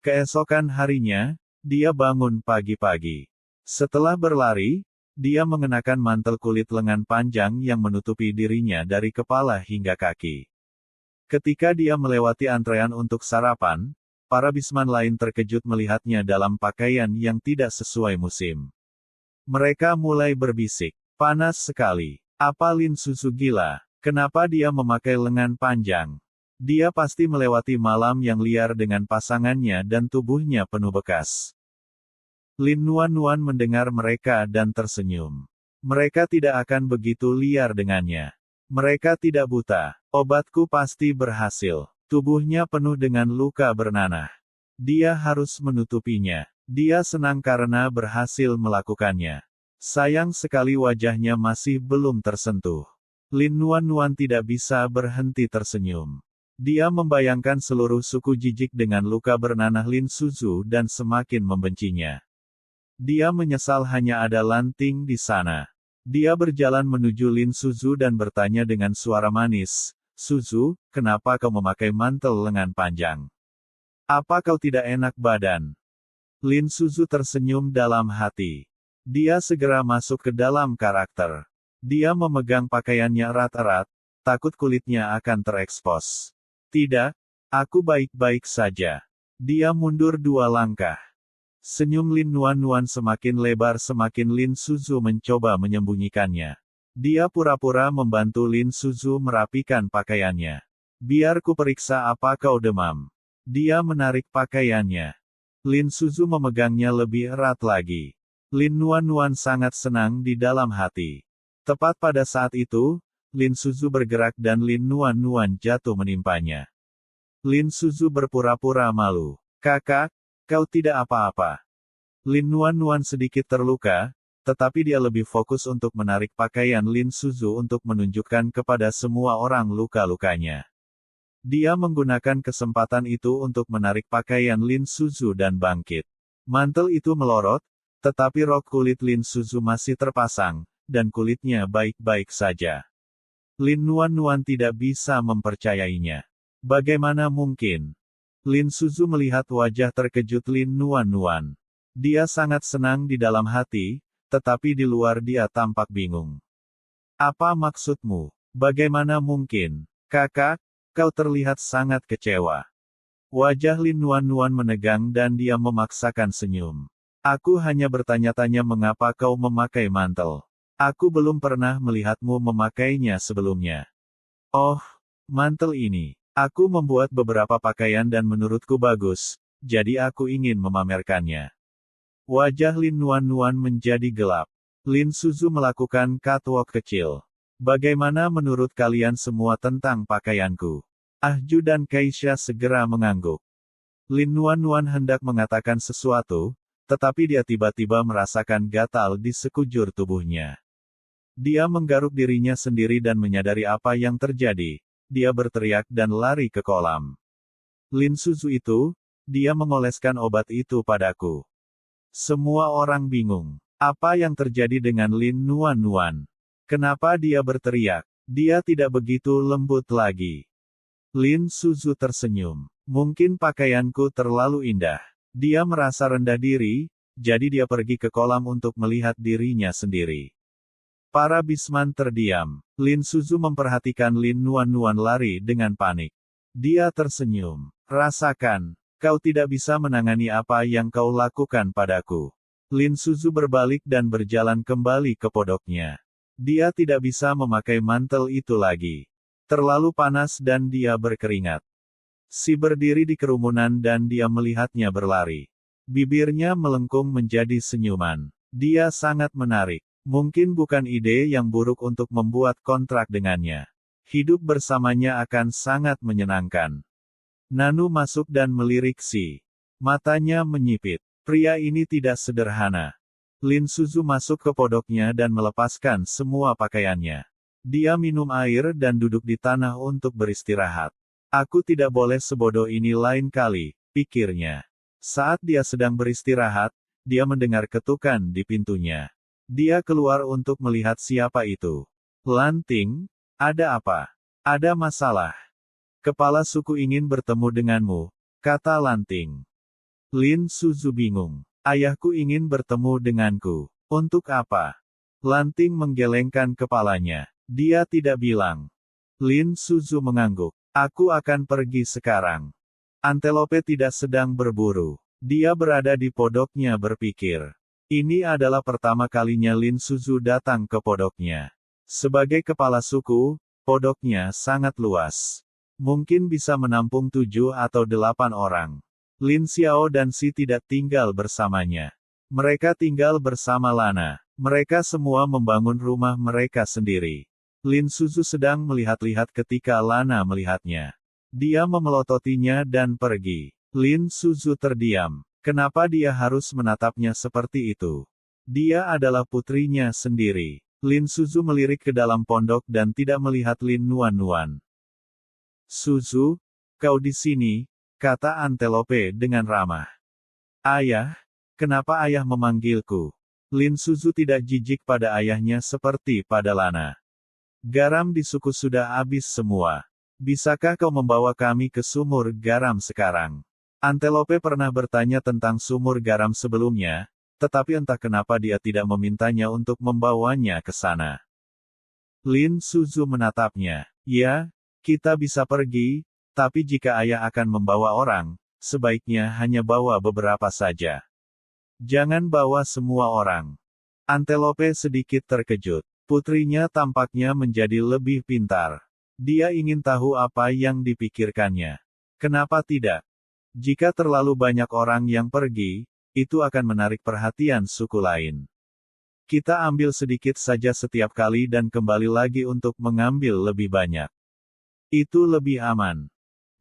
Keesokan harinya, dia bangun pagi-pagi. Setelah berlari, dia mengenakan mantel kulit lengan panjang yang menutupi dirinya dari kepala hingga kaki. Ketika dia melewati antrean untuk sarapan, para bisman lain terkejut melihatnya dalam pakaian yang tidak sesuai musim. Mereka mulai berbisik, "Panas sekali. Apa Lin Suzu gila? Kenapa dia memakai lengan panjang? Dia pasti melewati malam yang liar dengan pasangannya dan tubuhnya penuh bekas." Lin Nuan mendengar mereka dan tersenyum. Mereka tidak akan begitu liar dengannya. Mereka tidak buta. Obatku pasti berhasil. Tubuhnya penuh dengan luka bernanah. Dia harus menutupinya. Dia senang karena berhasil melakukannya. Sayang sekali wajahnya masih belum tersentuh. Lin Nuan tidak bisa berhenti tersenyum. Dia membayangkan seluruh suku jijik dengan luka bernanah Lin Suzu dan semakin membencinya. Dia menyesal hanya ada Lanting di sana. Dia berjalan menuju Lin Suzu dan bertanya dengan suara manis, "Suzu, kenapa kau memakai mantel lengan panjang? Apa kau tidak enak badan?" Lin Suzu tersenyum dalam hati. Dia segera masuk ke dalam karakter. Dia memegang pakaiannya erat-erat, takut kulitnya akan terekspos. "Tidak, aku baik-baik saja." Dia mundur 2 langkah. Senyum Lin Nuan semakin lebar semakin Lin Suzu mencoba menyembunyikannya. Dia pura-pura membantu Lin Suzu merapikan pakaiannya. "Biar ku periksa apa kau demam." Dia menarik pakaiannya. Lin Suzu memegangnya lebih erat lagi. Lin Nuan sangat senang di dalam hati. Tepat pada saat itu, Lin Suzu bergerak dan Lin Nuan jatuh menimpanya. Lin Suzu berpura-pura malu. "Kakak, kau tidak apa-apa." Lin Nuan sedikit terluka, tetapi dia lebih fokus untuk menarik pakaian Lin Suzu untuk menunjukkan kepada semua orang luka-lukanya. Dia menggunakan kesempatan itu untuk menarik pakaian Lin Suzu dan bangkit. Mantel itu melorot, tetapi rok kulit Lin Suzu masih terpasang, dan kulitnya baik-baik saja. Lin Nuan tidak bisa mempercayainya. Bagaimana mungkin? Lin Suzu melihat wajah terkejut Lin Nuan. Dia sangat senang di dalam hati, tetapi di luar dia tampak bingung. "Apa maksudmu? Bagaimana mungkin? Kakak, kau terlihat sangat kecewa." Wajah Lin Nuan menegang dan dia memaksakan senyum. "Aku hanya bertanya-tanya mengapa kau memakai mantel. Aku belum pernah melihatmu memakainya sebelumnya." "Oh, mantel ini. Aku membuat beberapa pakaian dan menurutku bagus, jadi aku ingin memamerkannya." Wajah Lin Nuan menjadi gelap. Lin Suzu melakukan catwalk kecil. "Bagaimana menurut kalian semua tentang pakaianku?" Ahju dan Keisha segera mengangguk. Lin Nuan hendak mengatakan sesuatu, tetapi dia tiba-tiba merasakan gatal di sekujur tubuhnya. Dia menggaruk dirinya sendiri dan menyadari apa yang terjadi. Dia berteriak dan lari ke kolam. "Lin Suzu itu, dia mengoleskan obat itu padaku." Semua orang bingung. Apa yang terjadi dengan Lin Nuan? Kenapa dia berteriak? Dia tidak begitu lembut lagi. Lin Suzu tersenyum. "Mungkin pakaianku terlalu indah." Dia merasa rendah diri, jadi dia pergi ke kolam untuk melihat dirinya sendiri. Para bisman terdiam. Lin Suzu memperhatikan Lin Nuan lari dengan panik. Dia tersenyum. "Rasakan. Kau tidak bisa menangani apa yang kau lakukan padaku." Lin Suzu berbalik dan berjalan kembali ke podoknya. Dia tidak bisa memakai mantel itu lagi. Terlalu panas dan dia berkeringat. Si berdiri di kerumunan dan dia melihatnya berlari. Bibirnya melengkung menjadi senyuman. Dia sangat menarik. Mungkin bukan ide yang buruk untuk membuat kontrak dengannya. Hidup bersamanya akan sangat menyenangkan. Nanu masuk dan melirik Si. Matanya menyipit. Pria ini tidak sederhana. Lin Suzu masuk ke podoknya dan melepaskan semua pakaiannya. Dia minum air dan duduk di tanah untuk beristirahat. "Aku tidak boleh sebodoh ini lain kali," pikirnya. Saat dia sedang beristirahat, dia mendengar ketukan di pintunya. Dia keluar untuk melihat siapa itu. "Lanting, ada apa? Ada masalah? Kepala suku ingin bertemu denganmu," kata Lanting. Lin Suzu bingung. Ayahku ingin bertemu denganku. Untuk apa? Lanting menggelengkan kepalanya. Dia tidak bilang. Lin Suzu mengangguk. Aku akan pergi sekarang. Antelope tidak sedang berburu. Dia berada di podoknya berpikir. Ini adalah pertama kalinya Lin Suzu datang ke podoknya. Sebagai kepala suku, podoknya sangat luas. Mungkin bisa menampung 7 atau 8 orang. Lin Xiao dan Si tidak tinggal bersamanya. Mereka tinggal bersama Lana. Mereka semua membangun rumah mereka sendiri. Lin Suzu sedang melihat-lihat ketika Lana melihatnya. Dia memelototinya dan pergi. Lin Suzu terdiam. Kenapa dia harus menatapnya seperti itu? Dia adalah putrinya sendiri. Lin Suzu melirik ke dalam pondok dan tidak melihat Lin Nuan-Nuan. Suzu, kau di sini, kata Antelope dengan ramah. Ayah, kenapa ayah memanggilku? Lin Suzu tidak jijik pada ayahnya seperti pada Lana. Garam di suku sudah habis semua. Bisakah kau membawa kami ke sumur garam sekarang? Antelope pernah bertanya tentang sumur garam sebelumnya, tetapi entah kenapa dia tidak memintanya untuk membawanya ke sana. Lin Suzu menatapnya. Ya, kita bisa pergi, tapi jika ayah akan membawa orang, sebaiknya hanya bawa beberapa saja. Jangan bawa semua orang. Antelope sedikit terkejut. Putrinya tampaknya menjadi lebih pintar. Dia ingin tahu apa yang dipikirkannya. Kenapa tidak? Jika terlalu banyak orang yang pergi, itu akan menarik perhatian suku lain. Kita ambil sedikit saja setiap kali dan kembali lagi untuk mengambil lebih banyak. Itu lebih aman.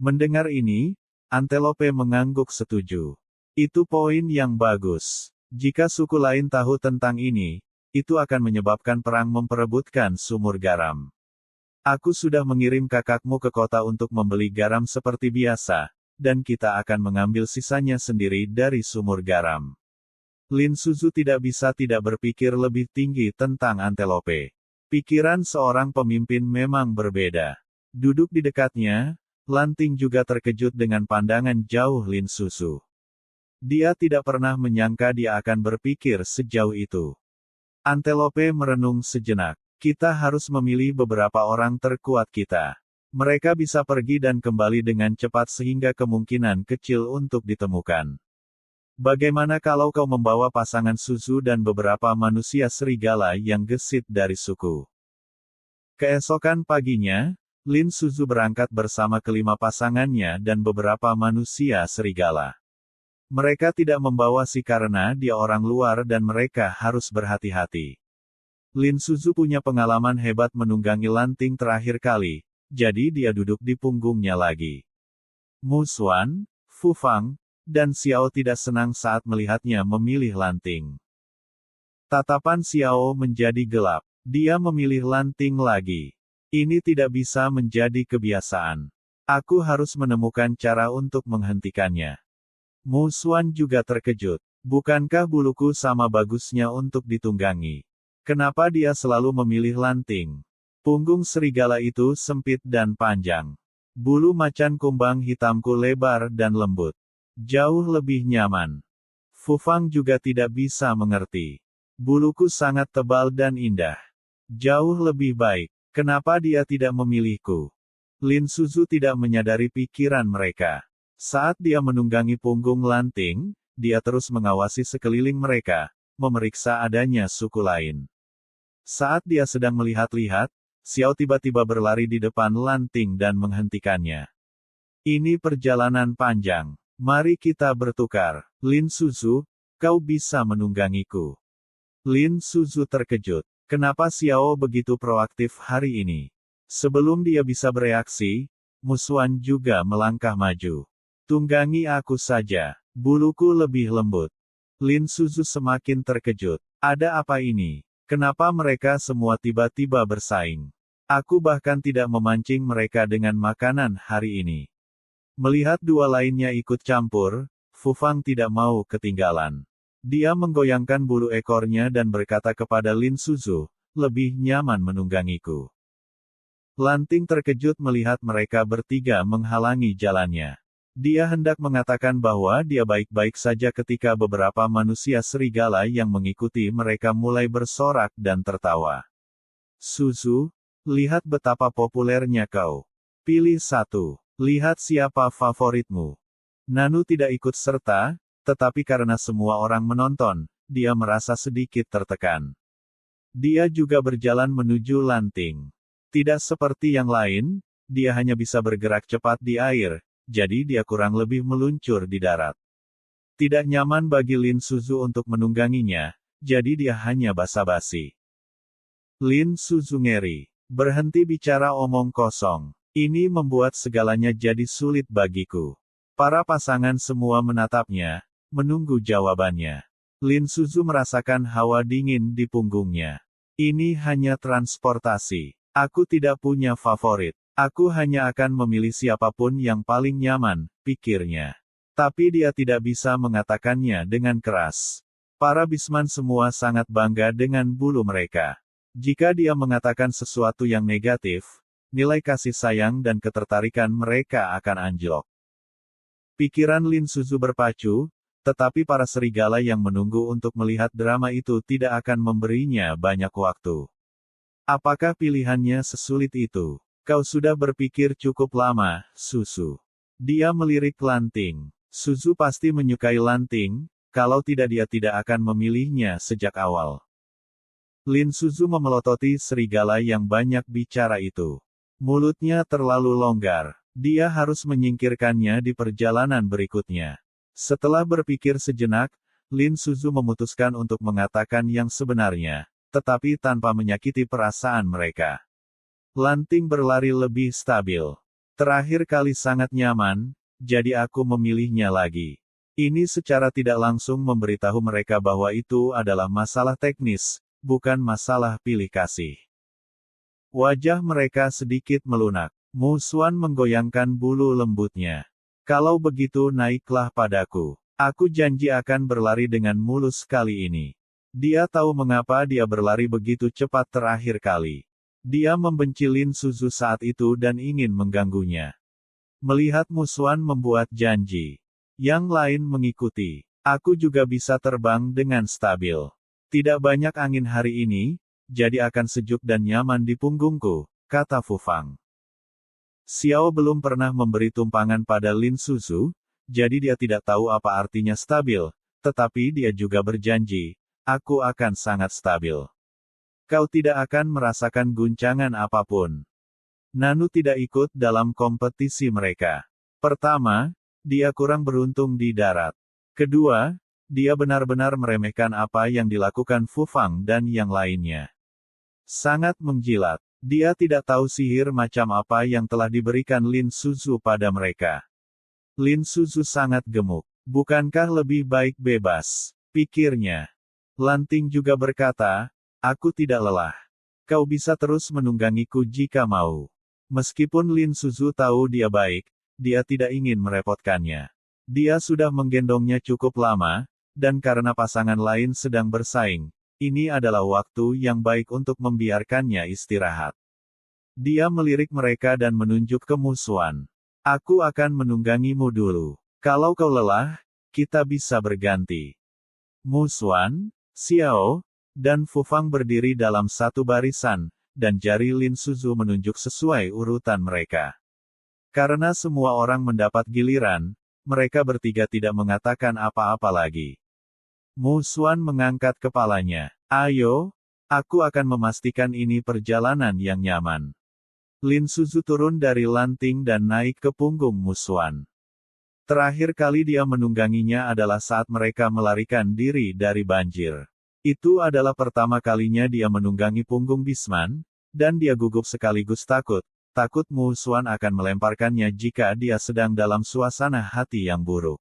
Mendengar ini, Antelope mengangguk setuju. Itu poin yang bagus. Jika suku lain tahu tentang ini, itu akan menyebabkan perang memperebutkan sumur garam. Aku sudah mengirim kakakmu ke kota untuk membeli garam seperti biasa, dan kita akan mengambil sisanya sendiri dari sumur garam. Lin Suzu tidak bisa tidak berpikir lebih tinggi tentang Antelope. Pikiran seorang pemimpin memang berbeda. Duduk di dekatnya, Lanting juga terkejut dengan pandangan jauh Lin Suzu. Dia tidak pernah menyangka dia akan berpikir sejauh itu. Antelope merenung sejenak. Kita harus memilih beberapa orang terkuat kita. Mereka bisa pergi dan kembali dengan cepat sehingga kemungkinan kecil untuk ditemukan. Bagaimana kalau kau membawa pasangan Suzu dan beberapa manusia serigala yang gesit dari suku? Keesokan paginya, Lin Suzu berangkat bersama kelima pasangannya dan beberapa manusia serigala. Mereka tidak membawa Si karena dia orang luar dan mereka harus berhati-hati. Lin Suzu punya pengalaman hebat menunggangi Lanting terakhir kali, jadi dia duduk di punggungnya lagi. Mu Xuan, Fu Fang, dan Xiao tidak senang saat melihatnya memilih Lanting. Tatapan Xiao menjadi gelap. Dia memilih Lanting lagi. Ini tidak bisa menjadi kebiasaan. Aku harus menemukan cara untuk menghentikannya. Mu Xuan juga terkejut. Bukankah buluku sama bagusnya untuk ditunggangi? Kenapa dia selalu memilih Lanting? Punggung serigala itu sempit dan panjang. Bulu macan kumbang hitamku lebar dan lembut. Jauh lebih nyaman. Fu Fang juga tidak bisa mengerti. Buluku sangat tebal dan indah. Jauh lebih baik. Kenapa dia tidak memilihku? Lin Suzu tidak menyadari pikiran mereka. Saat dia menunggangi punggung Lanting, dia terus mengawasi sekeliling mereka, memeriksa adanya suku lain. Saat dia sedang melihat-lihat, Xiao tiba-tiba berlari di depan Lanting dan menghentikannya. Ini perjalanan panjang. Mari kita bertukar. Lin Suzu, kau bisa menunggangiku. Lin Suzu terkejut. Kenapa Xiao begitu proaktif hari ini? Sebelum dia bisa bereaksi, Mu Xuan juga melangkah maju. Tunggangi aku saja. Buluku lebih lembut. Lin Suzu semakin terkejut. Ada apa ini? Kenapa mereka semua tiba-tiba bersaing? Aku bahkan tidak memancing mereka dengan makanan hari ini. Melihat dua lainnya ikut campur, Fu Fang tidak mau ketinggalan. Dia menggoyangkan bulu ekornya dan berkata kepada Lin Suzu, lebih nyaman menunggangiku. Lanting terkejut melihat mereka bertiga menghalangi jalannya. Dia hendak mengatakan bahwa dia baik-baik saja ketika beberapa manusia serigala yang mengikuti mereka mulai bersorak dan tertawa. Suzu, lihat betapa populernya kau. Pilih satu. Lihat siapa favoritmu. Nanu tidak ikut serta, tetapi karena semua orang menonton, dia merasa sedikit tertekan. Dia juga berjalan menuju lanting. Tidak seperti yang lain, dia hanya bisa bergerak cepat di air, jadi dia kurang lebih meluncur di darat. Tidak nyaman bagi Lin Suzu untuk menungganginya, jadi dia hanya basa-basi. Lin Suzu ngeri. Berhenti bicara omong kosong. Ini membuat segalanya jadi sulit bagiku. Para pasangan semua menatapnya, menunggu jawabannya. Lin Suzu merasakan hawa dingin di punggungnya. Ini hanya transportasi. Aku tidak punya favorit. Aku hanya akan memilih siapapun yang paling nyaman, pikirnya. Tapi dia tidak bisa mengatakannya dengan keras. Para bisman semua sangat bangga dengan bulu mereka. Jika dia mengatakan sesuatu yang negatif, nilai kasih sayang dan ketertarikan mereka akan anjlok. Pikiran Lin Suzu berpacu, tetapi para serigala yang menunggu untuk melihat drama itu tidak akan memberinya banyak waktu. Apakah pilihannya sesulit itu? Kau sudah berpikir cukup lama, Suzu. Dia melirik lanting. Suzu pasti menyukai lanting, kalau tidak dia tidak akan memilihnya sejak awal. Lin Suzu memelototi serigala yang banyak bicara itu. Mulutnya terlalu longgar. Dia harus menyingkirkannya di perjalanan berikutnya. Setelah berpikir sejenak, Lin Suzu memutuskan untuk mengatakan yang sebenarnya, tetapi tanpa menyakiti perasaan mereka. Lanting berlari lebih stabil. Terakhir kali sangat nyaman, jadi aku memilihnya lagi. Ini secara tidak langsung memberitahu mereka bahwa itu adalah masalah teknis, bukan masalah pilih kasih. Wajah mereka sedikit melunak. Mu Xuan menggoyangkan bulu lembutnya. Kalau begitu naiklah padaku. Aku janji akan berlari dengan mulus kali ini. Dia tahu mengapa dia berlari begitu cepat terakhir kali. Dia membenci Lin Suzu saat itu dan ingin mengganggunya. Melihat Mu Xuan membuat janji. Yang lain mengikuti. Aku juga bisa terbang dengan stabil. Tidak banyak angin hari ini, jadi akan sejuk dan nyaman di punggungku, kata Fu Fang. Xiao belum pernah memberi tumpangan pada Lin Suzu, jadi dia tidak tahu apa artinya stabil, tetapi dia juga berjanji, aku akan sangat stabil. Kau tidak akan merasakan guncangan apapun. Nanu tidak ikut dalam kompetisi mereka. Pertama, dia kurang beruntung di darat. Kedua, dia benar-benar meremehkan apa yang dilakukan Fu Fang dan yang lainnya. Sangat menjilat. Dia tidak tahu sihir macam apa yang telah diberikan Lin Suzu pada mereka. Lin Suzu sangat gemuk. Bukankah lebih baik bebas? Pikirnya. Lanting juga berkata, aku tidak lelah. Kau bisa terus menunggangiku jika mau. Meskipun Lin Suzu tahu dia baik, dia tidak ingin merepotkannya. Dia sudah menggendongnya cukup lama, dan karena pasangan lain sedang bersaing, ini adalah waktu yang baik untuk membiarkannya istirahat. Dia melirik mereka dan menunjuk ke Mu Xuan. Aku akan menunggangimu dulu. Kalau kau lelah, kita bisa berganti. Mu Xuan, Xiao, dan Fu Fang berdiri dalam satu barisan, dan jari Lin Suzu menunjuk sesuai urutan mereka. Karena semua orang mendapat giliran, mereka bertiga tidak mengatakan apa-apa lagi. Mu Xuan mengangkat kepalanya. Ayo, aku akan memastikan ini perjalanan yang nyaman. Lin Suzu turun dari lanting dan naik ke punggung Mu Xuan. Terakhir kali dia menungganginya adalah saat mereka melarikan diri dari banjir. Itu adalah pertama kalinya dia menunggangi punggung Bisman, dan dia gugup sekaligus takut Mu Xuan akan melemparkannya jika dia sedang dalam suasana hati yang buruk.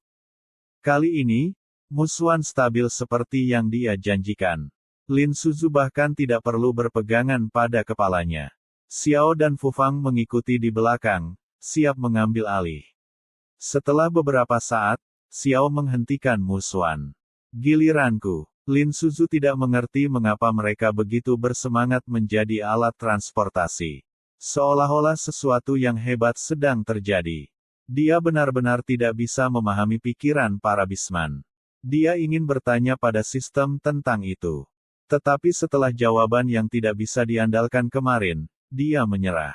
Kali ini, Mu Xuan stabil seperti yang dia janjikan. Lin Suzu bahkan tidak perlu berpegangan pada kepalanya. Xiao dan Fu Fang mengikuti di belakang, siap mengambil alih. Setelah beberapa saat, Xiao menghentikan Mu Xuan. Giliranku. Lin Suzu tidak mengerti mengapa mereka begitu bersemangat menjadi alat transportasi. Seolah-olah sesuatu yang hebat sedang terjadi. Dia benar-benar tidak bisa memahami pikiran para bisman. Dia ingin bertanya pada sistem tentang itu. Tetapi setelah jawaban yang tidak bisa diandalkan kemarin, dia menyerah.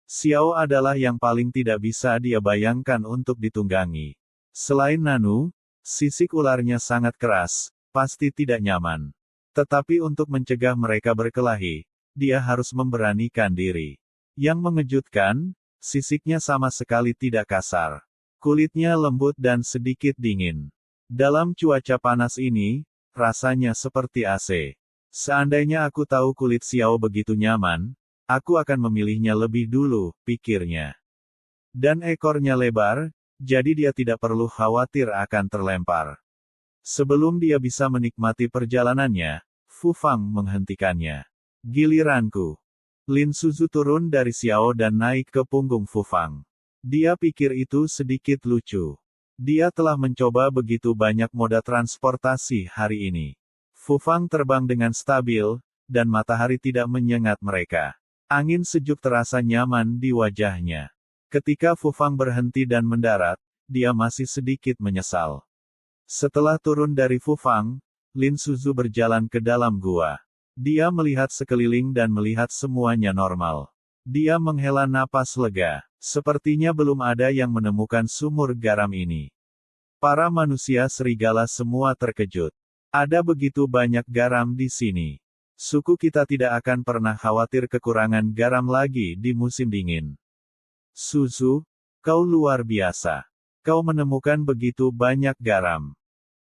Xiao adalah yang paling tidak bisa dia bayangkan untuk ditunggangi. Selain Nanu, sisik ularnya sangat keras, pasti tidak nyaman. Tetapi untuk mencegah mereka berkelahi, dia harus memberanikan diri. Yang mengejutkan, sisiknya sama sekali tidak kasar. Kulitnya lembut dan sedikit dingin. Dalam cuaca panas ini, rasanya seperti AC. Seandainya aku tahu kulit Xiao begitu nyaman, aku akan memilihnya lebih dulu, pikirnya. Dan ekornya lebar, jadi dia tidak perlu khawatir akan terlempar. Sebelum dia bisa menikmati perjalanannya, Fu Fang menghentikannya. Giliranku. Lin Suzu turun dari Xiao dan naik ke punggung Fu Fang. Dia pikir itu sedikit lucu. Dia telah mencoba begitu banyak moda transportasi hari ini. Fu Fang terbang dengan stabil, dan matahari tidak menyengat mereka. Angin sejuk terasa nyaman di wajahnya. Ketika Fu Fang berhenti dan mendarat, dia masih sedikit menyesal. Setelah turun dari Fu Fang, Lin Suzu berjalan ke dalam gua. Dia melihat sekeliling dan melihat semuanya normal. Dia menghela napas lega. Sepertinya belum ada yang menemukan sumur garam ini. Para manusia serigala semua terkejut. Ada begitu banyak garam di sini. Suku kita tidak akan pernah khawatir kekurangan garam lagi di musim dingin. Suzu, kau luar biasa. Kau menemukan begitu banyak garam.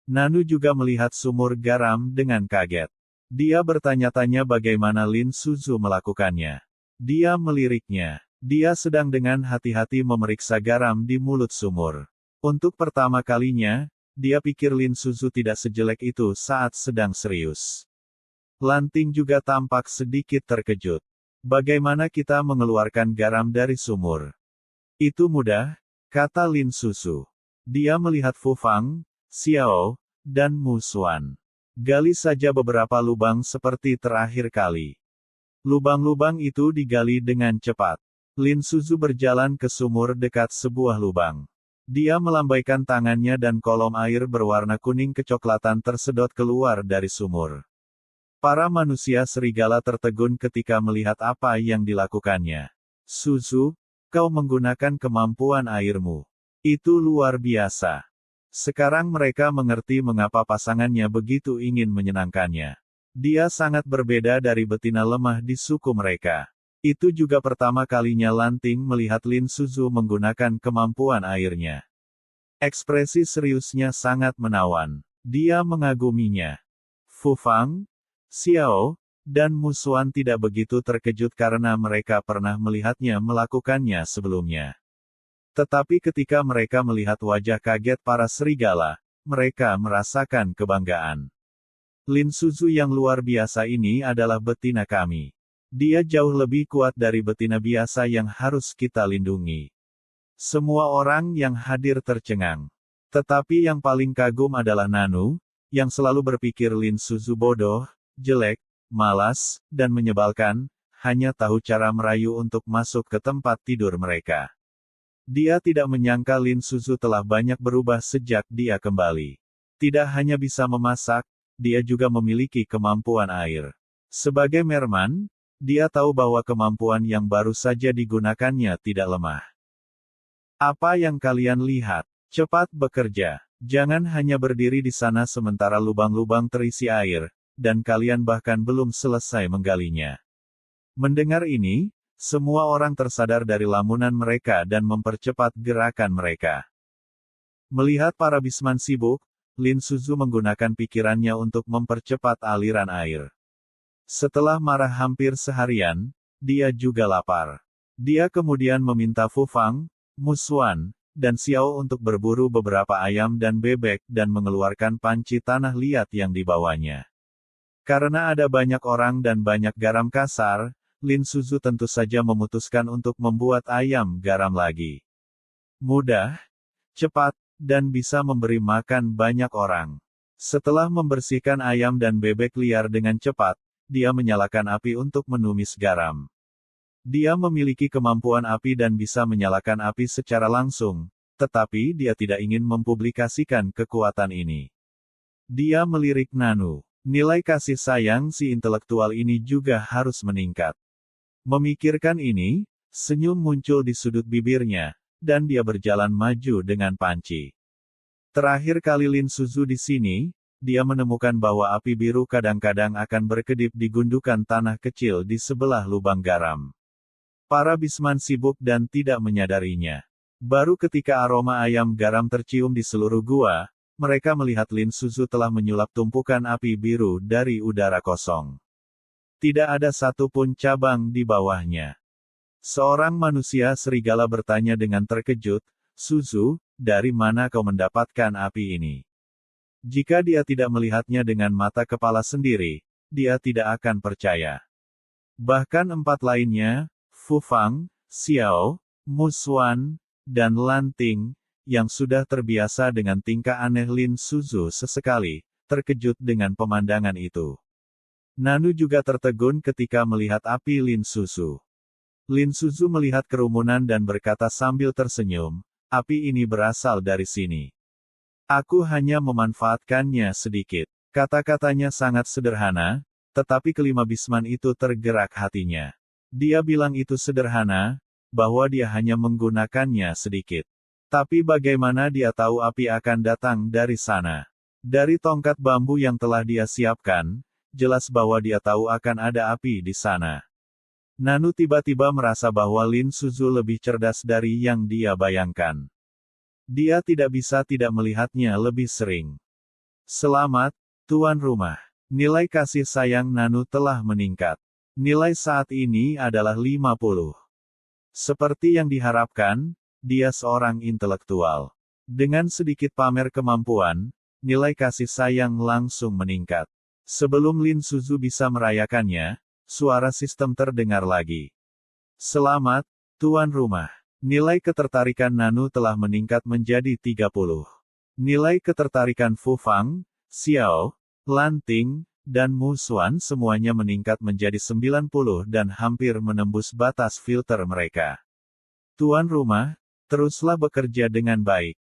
Nanu juga melihat sumur garam dengan kaget. Dia bertanya-tanya bagaimana Lin Suzu melakukannya. Dia meliriknya. Dia sedang dengan hati-hati memeriksa garam di mulut sumur. Untuk pertama kalinya, dia pikir Lin Suzu tidak sejelek itu saat sedang serius. Lanting juga tampak sedikit terkejut. Bagaimana kita mengeluarkan garam dari sumur? Itu mudah, kata Lin Suzu. Dia melihat Fu Fang, Xiao, dan Mu Xuan. Gali saja beberapa lubang seperti terakhir kali. Lubang-lubang itu digali dengan cepat. Lin Suzu berjalan ke sumur dekat sebuah lubang. Dia melambaikan tangannya dan kolom air berwarna kuning kecoklatan tersedot keluar dari sumur. Para manusia serigala tertegun ketika melihat apa yang dilakukannya. Suzu, kau menggunakan kemampuan airmu. Itu luar biasa. Sekarang mereka mengerti mengapa pasangannya begitu ingin menyenangkannya. Dia sangat berbeda dari betina lemah di suku mereka. Itu juga pertama kalinya Lanting melihat Lin Suzu menggunakan kemampuan airnya. Ekspresi seriusnya sangat menawan. Dia mengaguminya. Fu Fang, Xiao, dan Mu Xuan tidak begitu terkejut karena mereka pernah melihatnya melakukannya sebelumnya. Tetapi ketika mereka melihat wajah kaget para serigala, mereka merasakan kebanggaan. Lin Suzu yang luar biasa ini adalah betina kami. Dia jauh lebih kuat dari betina biasa yang harus kita lindungi. Semua orang yang hadir tercengang. Tetapi yang paling kagum adalah Nanu, yang selalu berpikir Lin Suzu bodoh, jelek, malas, dan menyebalkan, hanya tahu cara merayu untuk masuk ke tempat tidur mereka. Dia tidak menyangka Lin Suzu telah banyak berubah sejak dia kembali. Tidak hanya bisa memasak, dia juga memiliki kemampuan air. Sebagai merman, dia tahu bahwa kemampuan yang baru saja digunakannya tidak lemah. Apa yang kalian lihat? Cepat bekerja. Jangan hanya berdiri di sana sementara lubang-lubang terisi air, dan kalian bahkan belum selesai menggalinya. Mendengar ini, semua orang tersadar dari lamunan mereka dan mempercepat gerakan mereka. Melihat para bisman sibuk, Lin Suzu menggunakan pikirannya untuk mempercepat aliran air. Setelah marah hampir seharian, dia juga lapar. Dia kemudian meminta Fu Fang, Mu Xuan, dan Xiao untuk berburu beberapa ayam dan bebek dan mengeluarkan panci tanah liat yang dibawanya. Karena ada banyak orang dan banyak garam kasar, Lin Suzu tentu saja memutuskan untuk membuat ayam garam lagi. Mudah, cepat, dan bisa memberi makan banyak orang. Setelah membersihkan ayam dan bebek liar dengan cepat, dia menyalakan api untuk menumis garam. Dia memiliki kemampuan api dan bisa menyalakan api secara langsung, tetapi dia tidak ingin mempublikasikan kekuatan ini. Dia melirik Nanu. Nilai kasih sayang si intelektual ini juga harus meningkat. Memikirkan ini, senyum muncul di sudut bibirnya, dan dia berjalan maju dengan panci. Terakhir kali Lin Suzu di sini, dia menemukan bahwa api biru kadang-kadang akan berkedip di gundukan tanah kecil di sebelah lubang garam. Para bisman sibuk dan tidak menyadarinya. Baru ketika aroma ayam garam tercium di seluruh gua, mereka melihat Lin Suzu telah menyulap tumpukan api biru dari udara kosong. Tidak ada satupun cabang di bawahnya. Seorang manusia serigala bertanya dengan terkejut, "Suzu, dari mana kau mendapatkan api ini?" Jika dia tidak melihatnya dengan mata kepala sendiri, dia tidak akan percaya. Bahkan 4 lainnya, Fu Fang, Xiao, Mu Xuan, dan Lan Ting, yang sudah terbiasa dengan tingkah aneh Lin Suzu sesekali, terkejut dengan pemandangan itu. Nanu juga tertegun ketika melihat api Lin Suzu. Lin Suzu melihat kerumunan dan berkata sambil tersenyum, "Api ini berasal dari sini. Aku hanya memanfaatkannya sedikit." Kata-katanya sangat sederhana, tetapi kelima bisman itu tergerak hatinya. Dia bilang itu sederhana, bahwa dia hanya menggunakannya sedikit. Tapi bagaimana dia tahu api akan datang dari sana? Dari tongkat bambu yang telah dia siapkan, jelas bahwa dia tahu akan ada api di sana. Nanu tiba-tiba merasa bahwa Lin Suzu lebih cerdas dari yang dia bayangkan. Dia tidak bisa tidak melihatnya lebih sering. Selamat, tuan rumah. Nilai kasih sayang Nanu telah meningkat. Nilai saat ini adalah 50. Seperti yang diharapkan, dia seorang intelektual. Dengan sedikit pamer kemampuan, nilai kasih sayang langsung meningkat. Sebelum Lin Suzu bisa merayakannya, suara sistem terdengar lagi. "Selamat, tuan rumah. Nilai ketertarikan Nanu telah meningkat menjadi 30. Nilai ketertarikan Fu Fang, Xiao, Lan Ting, dan Mu Xuan semuanya meningkat menjadi 90 dan hampir menembus batas filter mereka. Tuan rumah, teruslah bekerja dengan baik."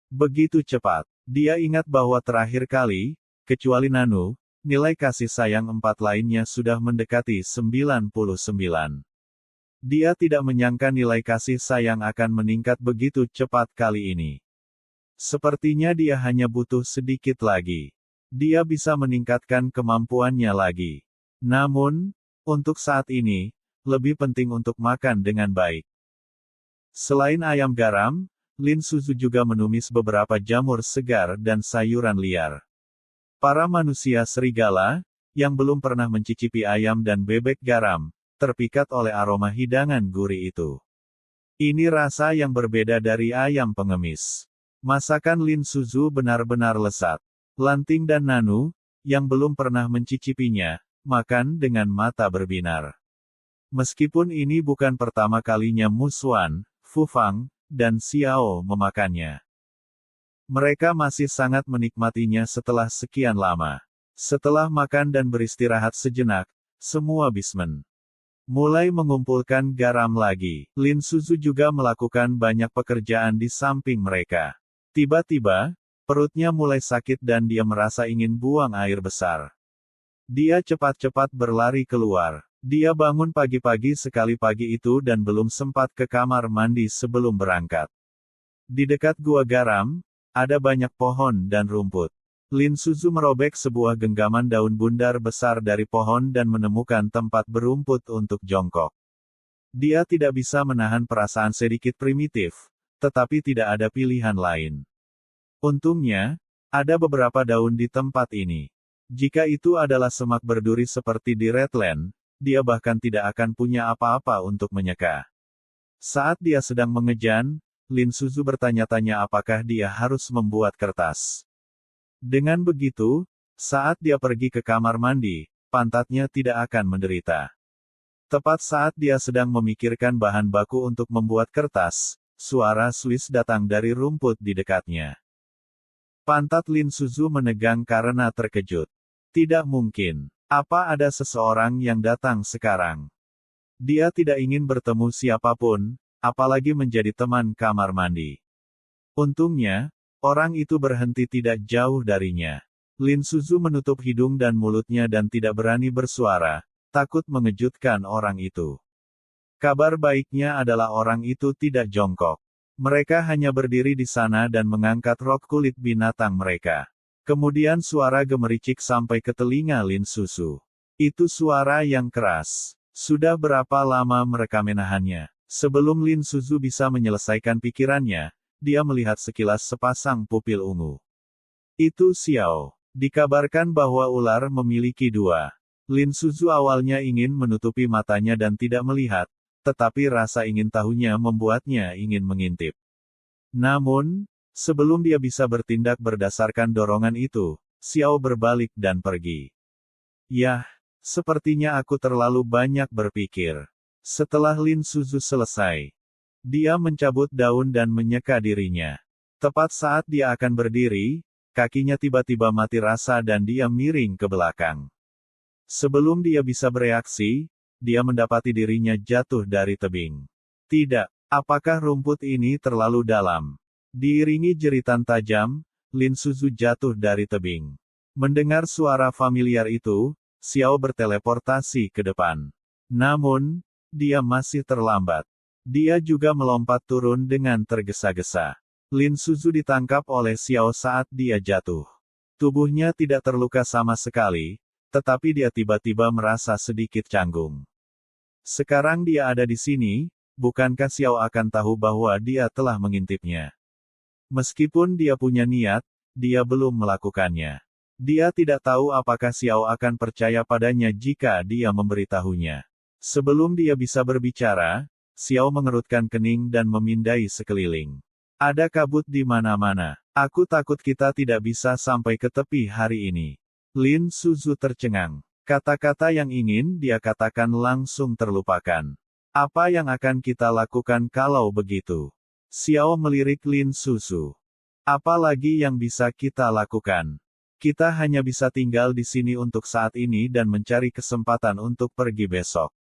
Begitu cepat. Dia ingat bahwa terakhir kali, kecuali Nanu, nilai kasih sayang 4 lainnya sudah mendekati 99. Dia tidak menyangka nilai kasih sayang akan meningkat begitu cepat kali ini. Sepertinya dia hanya butuh sedikit lagi. Dia bisa meningkatkan kemampuannya lagi. Namun, untuk saat ini, lebih penting untuk makan dengan baik. Selain ayam garam, Lin Suzu juga menumis beberapa jamur segar dan sayuran liar. Para manusia serigala, yang belum pernah mencicipi ayam dan bebek garam, terpikat oleh aroma hidangan gurih itu. Ini rasa yang berbeda dari ayam pengemis. Masakan Lin Suzu benar-benar lezat. Lan Ting dan Nanu, yang belum pernah mencicipinya, makan dengan mata berbinar. Meskipun ini bukan pertama kalinya Mu Xuan, Fu Fang, dan Xiao memakannya. Mereka masih sangat menikmatinya setelah sekian lama. Setelah makan dan beristirahat sejenak, semua bismen mulai mengumpulkan garam lagi. Lin Suzu juga melakukan banyak pekerjaan di samping mereka. Tiba-tiba, perutnya mulai sakit dan dia merasa ingin buang air besar. Dia cepat-cepat berlari keluar. Dia bangun pagi-pagi sekali pagi itu dan belum sempat ke kamar mandi sebelum berangkat. Di dekat gua garam, ada banyak pohon dan rumput. Lin Suzu merobek sebuah genggaman daun bundar besar dari pohon dan menemukan tempat berumput untuk jongkok. Dia tidak bisa menahan perasaan sedikit primitif, tetapi tidak ada pilihan lain. Untungnya, ada beberapa daun di tempat ini. Jika itu adalah semak berduri seperti di Redland, dia bahkan tidak akan punya apa-apa untuk menyeka. Saat dia sedang mengejan, Lin Suzu bertanya-tanya apakah dia harus membuat kertas. Dengan begitu, saat dia pergi ke kamar mandi, pantatnya tidak akan menderita. Tepat saat dia sedang memikirkan bahan baku untuk membuat kertas, suara Swiss datang dari rumput di dekatnya. Pantat Lin Suzu menegang karena terkejut. Tidak mungkin. Apa ada seseorang yang datang sekarang? Dia tidak ingin bertemu siapapun, apalagi menjadi teman kamar mandi. Untungnya, orang itu berhenti tidak jauh darinya. Lin Suzu menutup hidung dan mulutnya dan tidak berani bersuara, takut mengejutkan orang itu. Kabar baiknya adalah orang itu tidak jongkok. Mereka hanya berdiri di sana dan mengangkat rok kulit binatang mereka. Kemudian suara gemericik sampai ke telinga Lin Suzu. Itu suara yang keras. Sudah berapa lama mereka menahannya? Sebelum Lin Suzu bisa menyelesaikan pikirannya, dia melihat sekilas sepasang pupil ungu. Itu Xiao. Dikabarkan bahwa ular memiliki dua. Lin Suzu awalnya ingin menutupi matanya dan tidak melihat, tetapi rasa ingin tahunya membuatnya ingin mengintip. Namun, sebelum dia bisa bertindak berdasarkan dorongan itu, Xiao berbalik dan pergi. Yah, sepertinya aku terlalu banyak berpikir. Setelah Lin Suzu selesai, dia mencabut daun dan menyeka dirinya. Tepat saat dia akan berdiri, kakinya tiba-tiba mati rasa dan dia miring ke belakang. Sebelum dia bisa bereaksi, dia mendapati dirinya jatuh dari tebing. Tidak, apakah rumput ini terlalu dalam? Diiringi jeritan tajam, Lin Suzu jatuh dari tebing. Mendengar suara familiar itu, Xiao berteleportasi ke depan. Namun, dia masih terlambat. Dia juga melompat turun dengan tergesa-gesa. Lin Suzu ditangkap oleh Xiao saat dia jatuh. Tubuhnya tidak terluka sama sekali, tetapi dia tiba-tiba merasa sedikit canggung. Sekarang dia ada di sini, bukankah Xiao akan tahu bahwa dia telah mengintipnya? Meskipun dia punya niat, dia belum melakukannya. Dia tidak tahu apakah Xiao akan percaya padanya jika dia memberitahunya. Sebelum dia bisa berbicara, Xiao mengerutkan kening dan memindai sekeliling. Ada kabut di mana-mana. Aku takut kita tidak bisa sampai ke tepi hari ini. Lin Suzu tercengang. Kata-kata yang ingin dia katakan langsung terlupakan. Apa yang akan kita lakukan kalau begitu? Xiao melirik Lin Suzu. Apa lagi yang bisa kita lakukan? Kita hanya bisa tinggal di sini untuk saat ini dan mencari kesempatan untuk pergi besok.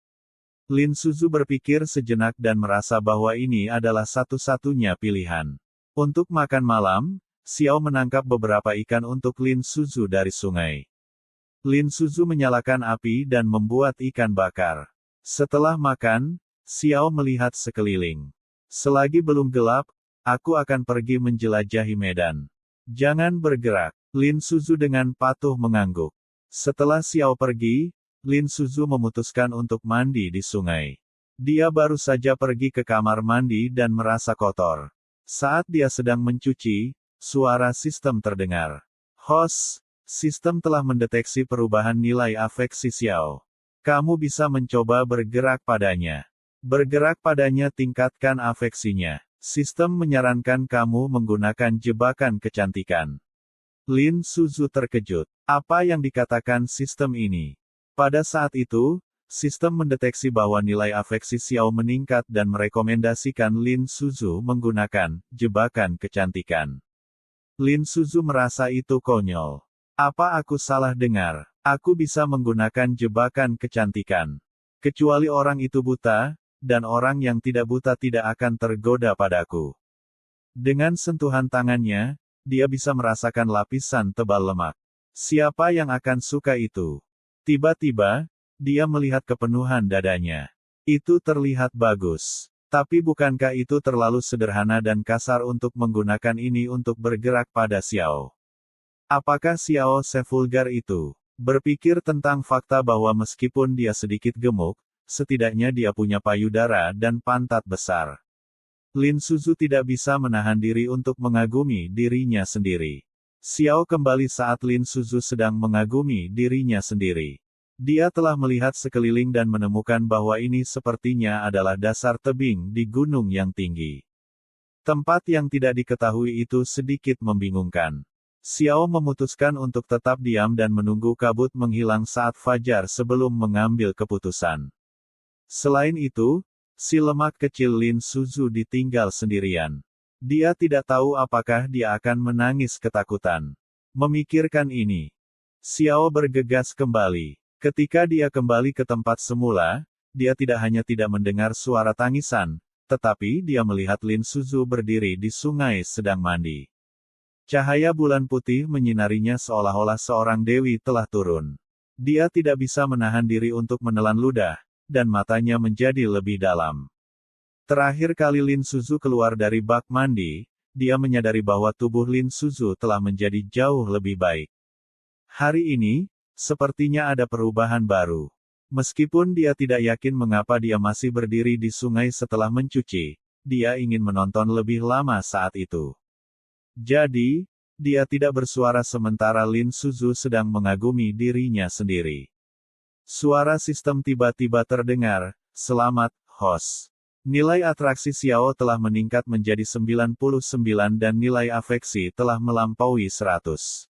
Lin Suzu berpikir sejenak dan merasa bahwa ini adalah satu-satunya pilihan. Untuk makan malam, Xiao menangkap beberapa ikan untuk Lin Suzu dari sungai. Lin Suzu menyalakan api dan membuat ikan bakar. Setelah makan, Xiao melihat sekeliling. Selagi belum gelap, aku akan pergi menjelajahi medan. Jangan bergerak. Lin Suzu dengan patuh mengangguk. Setelah Xiao pergi, Lin Suzu memutuskan untuk mandi di sungai. Dia baru saja pergi ke kamar mandi dan merasa kotor. Saat dia sedang mencuci, suara sistem terdengar. Host, sistem telah mendeteksi perubahan nilai afeksi Xiao. Kamu bisa mencoba bergerak padanya. Bergerak padanya tingkatkan afeksinya. Sistem menyarankan kamu menggunakan jebakan kecantikan. Lin Suzu terkejut. Apa yang dikatakan sistem ini? Pada saat itu, sistem mendeteksi bahwa nilai afeksi Xiao meningkat dan merekomendasikan Lin Suzu menggunakan jebakan kecantikan. Lin Suzu merasa itu konyol. Apa aku salah dengar? Aku bisa menggunakan jebakan kecantikan. Kecuali orang itu buta, dan orang yang tidak buta tidak akan tergoda padaku. Dengan sentuhan tangannya, dia bisa merasakan lapisan tebal lemak. Siapa yang akan suka itu? Tiba-tiba, dia melihat kepenuhan dadanya. Itu terlihat bagus. Tapi bukankah itu terlalu sederhana dan kasar untuk menggunakan ini untuk bergerak pada Xiao? Apakah Xiao sevulgar itu? Berpikir tentang fakta bahwa meskipun dia sedikit gemuk, setidaknya dia punya payudara dan pantat besar. Lin Suzu tidak bisa menahan diri untuk mengagumi dirinya sendiri. Xiao kembali saat Lin Suzu sedang mengagumi dirinya sendiri. Dia telah melihat sekeliling dan menemukan bahwa ini sepertinya adalah dasar tebing di gunung yang tinggi. Tempat yang tidak diketahui itu sedikit membingungkan. Xiao memutuskan untuk tetap diam dan menunggu kabut menghilang saat fajar sebelum mengambil keputusan. Selain itu, si lemak kecil Lin Suzu ditinggal sendirian. Dia tidak tahu apakah dia akan menangis ketakutan. Memikirkan ini, Xiao bergegas kembali. Ketika dia kembali ke tempat semula, dia tidak hanya tidak mendengar suara tangisan, tetapi dia melihat Lin Suzu berdiri di sungai sedang mandi. Cahaya bulan putih menyinarinya seolah-olah seorang dewi telah turun. Dia tidak bisa menahan diri untuk menelan ludah, dan matanya menjadi lebih dalam. Terakhir kali Lin Suzu keluar dari bak mandi, dia menyadari bahwa tubuh Lin Suzu telah menjadi jauh lebih baik. Hari ini, sepertinya ada perubahan baru. Meskipun dia tidak yakin mengapa dia masih berdiri di sungai setelah mencuci, dia ingin menonton lebih lama saat itu. Jadi, dia tidak bersuara sementara Lin Suzu sedang mengagumi dirinya sendiri. Suara sistem tiba-tiba terdengar, "Selamat, host. Nilai atraksi Xiao telah meningkat menjadi 99 dan nilai afeksi telah melampaui 100.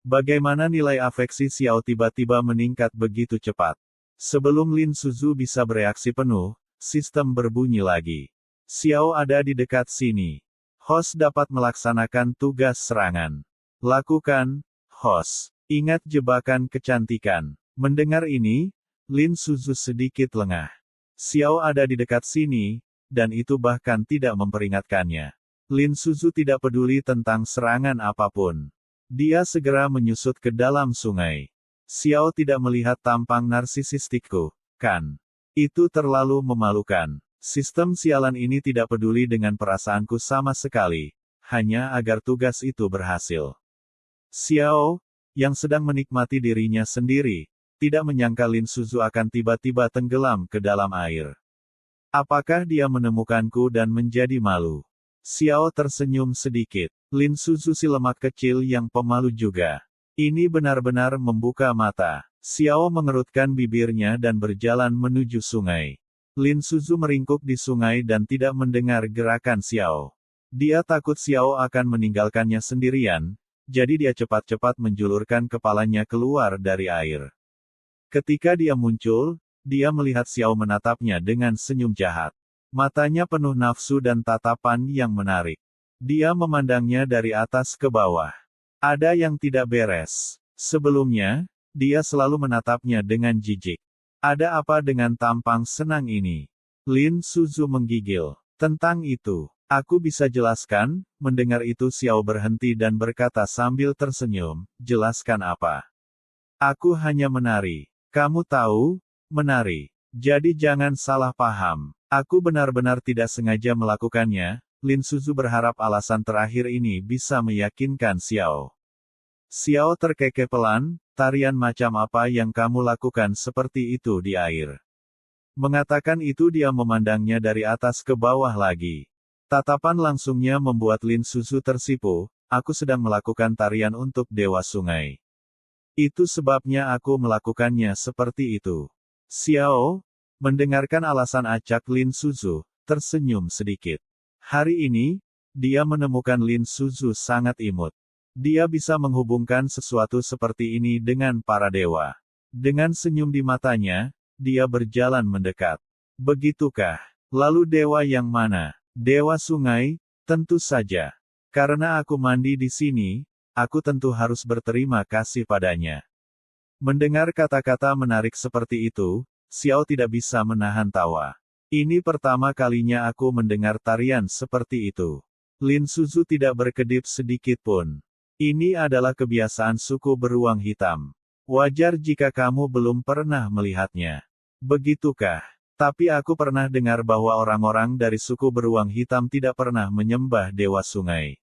Bagaimana nilai afeksi Xiao tiba-tiba meningkat begitu cepat? Sebelum Lin Suzu bisa bereaksi penuh, sistem berbunyi lagi. Xiao ada di dekat sini. Host dapat melaksanakan tugas serangan. Lakukan, host. Ingat jebakan kecantikan." Mendengar ini, Lin Suzu sedikit lengah. Xiao ada di dekat sini, dan itu bahkan tidak memperingatkannya. Lin Suzu tidak peduli tentang serangan apapun. Dia segera menyusut ke dalam sungai. Xiao tidak melihat tampang narsisistikku, kan? Itu terlalu memalukan. Sistem sialan ini tidak peduli dengan perasaanku sama sekali, hanya agar tugas itu berhasil. Xiao, yang sedang menikmati dirinya sendiri, tidak menyangka Lin Suzu akan tiba-tiba tenggelam ke dalam air. Apakah dia menemukanku dan menjadi malu? Xiao tersenyum sedikit. Lin Suzu si lemak kecil yang pemalu juga. Ini benar-benar membuka mata. Xiao mengerutkan bibirnya dan berjalan menuju sungai. Lin Suzu meringkuk di sungai dan tidak mendengar gerakan Xiao. Dia takut Xiao akan meninggalkannya sendirian, jadi dia cepat-cepat menjulurkan kepalanya keluar dari air. Ketika dia muncul, dia melihat Xiao menatapnya dengan senyum jahat. Matanya penuh nafsu dan tatapan yang menarik. Dia memandangnya dari atas ke bawah. Ada yang tidak beres. Sebelumnya, dia selalu menatapnya dengan jijik. Ada apa dengan tampang senang ini? Lin Suzu menggigil. Tentang itu, aku bisa jelaskan. Mendengar itu Xiao berhenti dan berkata sambil tersenyum, jelaskan apa? Aku hanya menari. Kamu tahu, menari. Jadi jangan salah paham. Aku benar-benar tidak sengaja melakukannya. Lin Suzu berharap alasan terakhir ini bisa meyakinkan Xiao. Xiao terkekeh pelan, tarian macam apa yang kamu lakukan seperti itu di air? Mengatakan itu dia memandangnya dari atas ke bawah lagi. Tatapan langsungnya membuat Lin Suzu tersipu, aku sedang melakukan tarian untuk Dewa Sungai. Itu sebabnya aku melakukannya seperti itu. Xiao, mendengarkan alasan acak Lin Suzu, tersenyum sedikit. Hari ini, dia menemukan Lin Suzu sangat imut. Dia bisa menghubungkan sesuatu seperti ini dengan para dewa. Dengan senyum di matanya, dia berjalan mendekat. Begitukah? Lalu dewa yang mana? Dewa sungai? Tentu saja. Karena aku mandi di sini, aku tentu harus berterima kasih padanya. Mendengar kata-kata menarik seperti itu, Xiao tidak bisa menahan tawa. Ini pertama kalinya aku mendengar tarian seperti itu. Lin Suzu tidak berkedip sedikit pun. Ini adalah kebiasaan suku beruang hitam. Wajar jika kamu belum pernah melihatnya. Begitukah? Tapi aku pernah dengar bahwa orang-orang dari suku beruang hitam tidak pernah menyembah Dewa Sungai.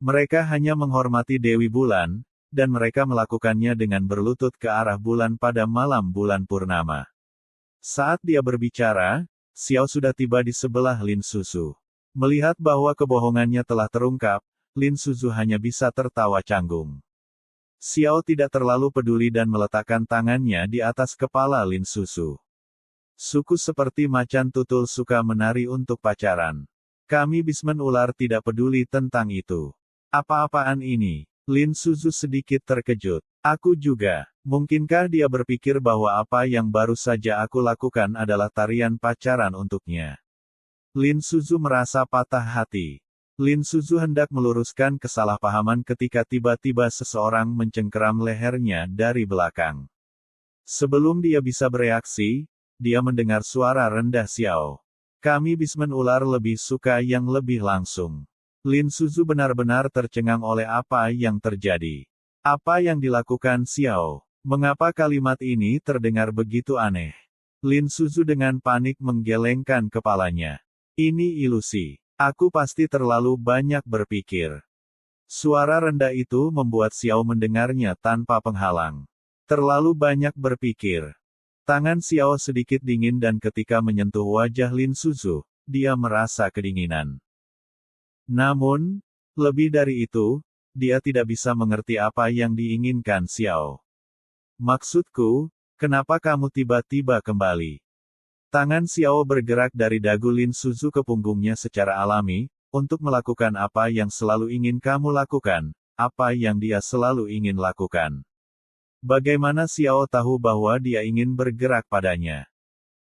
Mereka hanya menghormati Dewi Bulan, dan mereka melakukannya dengan berlutut ke arah bulan pada malam bulan purnama. Saat dia berbicara, Xiao sudah tiba di sebelah Lin Suzu. Melihat bahwa kebohongannya telah terungkap, Lin Suzu hanya bisa tertawa canggung. Xiao tidak terlalu peduli dan meletakkan tangannya di atas kepala Lin Suzu. Suku seperti macan tutul suka menari untuk pacaran. Kami bismen ular tidak peduli tentang itu. Apa-apaan ini? Lin Suzu sedikit terkejut. Aku juga. Mungkinkah dia berpikir bahwa apa yang baru saja aku lakukan adalah tarian pacaran untuknya? Lin Suzu merasa patah hati. Lin Suzu hendak meluruskan kesalahpahaman ketika tiba-tiba seseorang mencengkeram lehernya dari belakang. Sebelum dia bisa bereaksi, dia mendengar suara rendah Xiao. Kami bismen ular lebih suka yang lebih langsung. Lin Suzu benar-benar tercengang oleh apa yang terjadi. Apa yang dilakukan Xiao? Mengapa kalimat ini terdengar begitu aneh? Lin Suzu dengan panik menggelengkan kepalanya. Ini ilusi. Aku pasti terlalu banyak berpikir. Suara rendah itu membuat Xiao mendengarnya tanpa penghalang. Terlalu banyak berpikir. Tangan Xiao sedikit dingin dan ketika menyentuh wajah Lin Suzu, dia merasa kedinginan. Namun, lebih dari itu, dia tidak bisa mengerti apa yang diinginkan Xiao. Maksudku, kenapa kamu tiba-tiba kembali? Tangan Xiao bergerak dari dagu Lin Suzu ke punggungnya secara alami, untuk melakukan apa yang selalu ingin kamu lakukan, apa yang dia selalu ingin lakukan. Bagaimana Xiao tahu bahwa dia ingin bergerak padanya?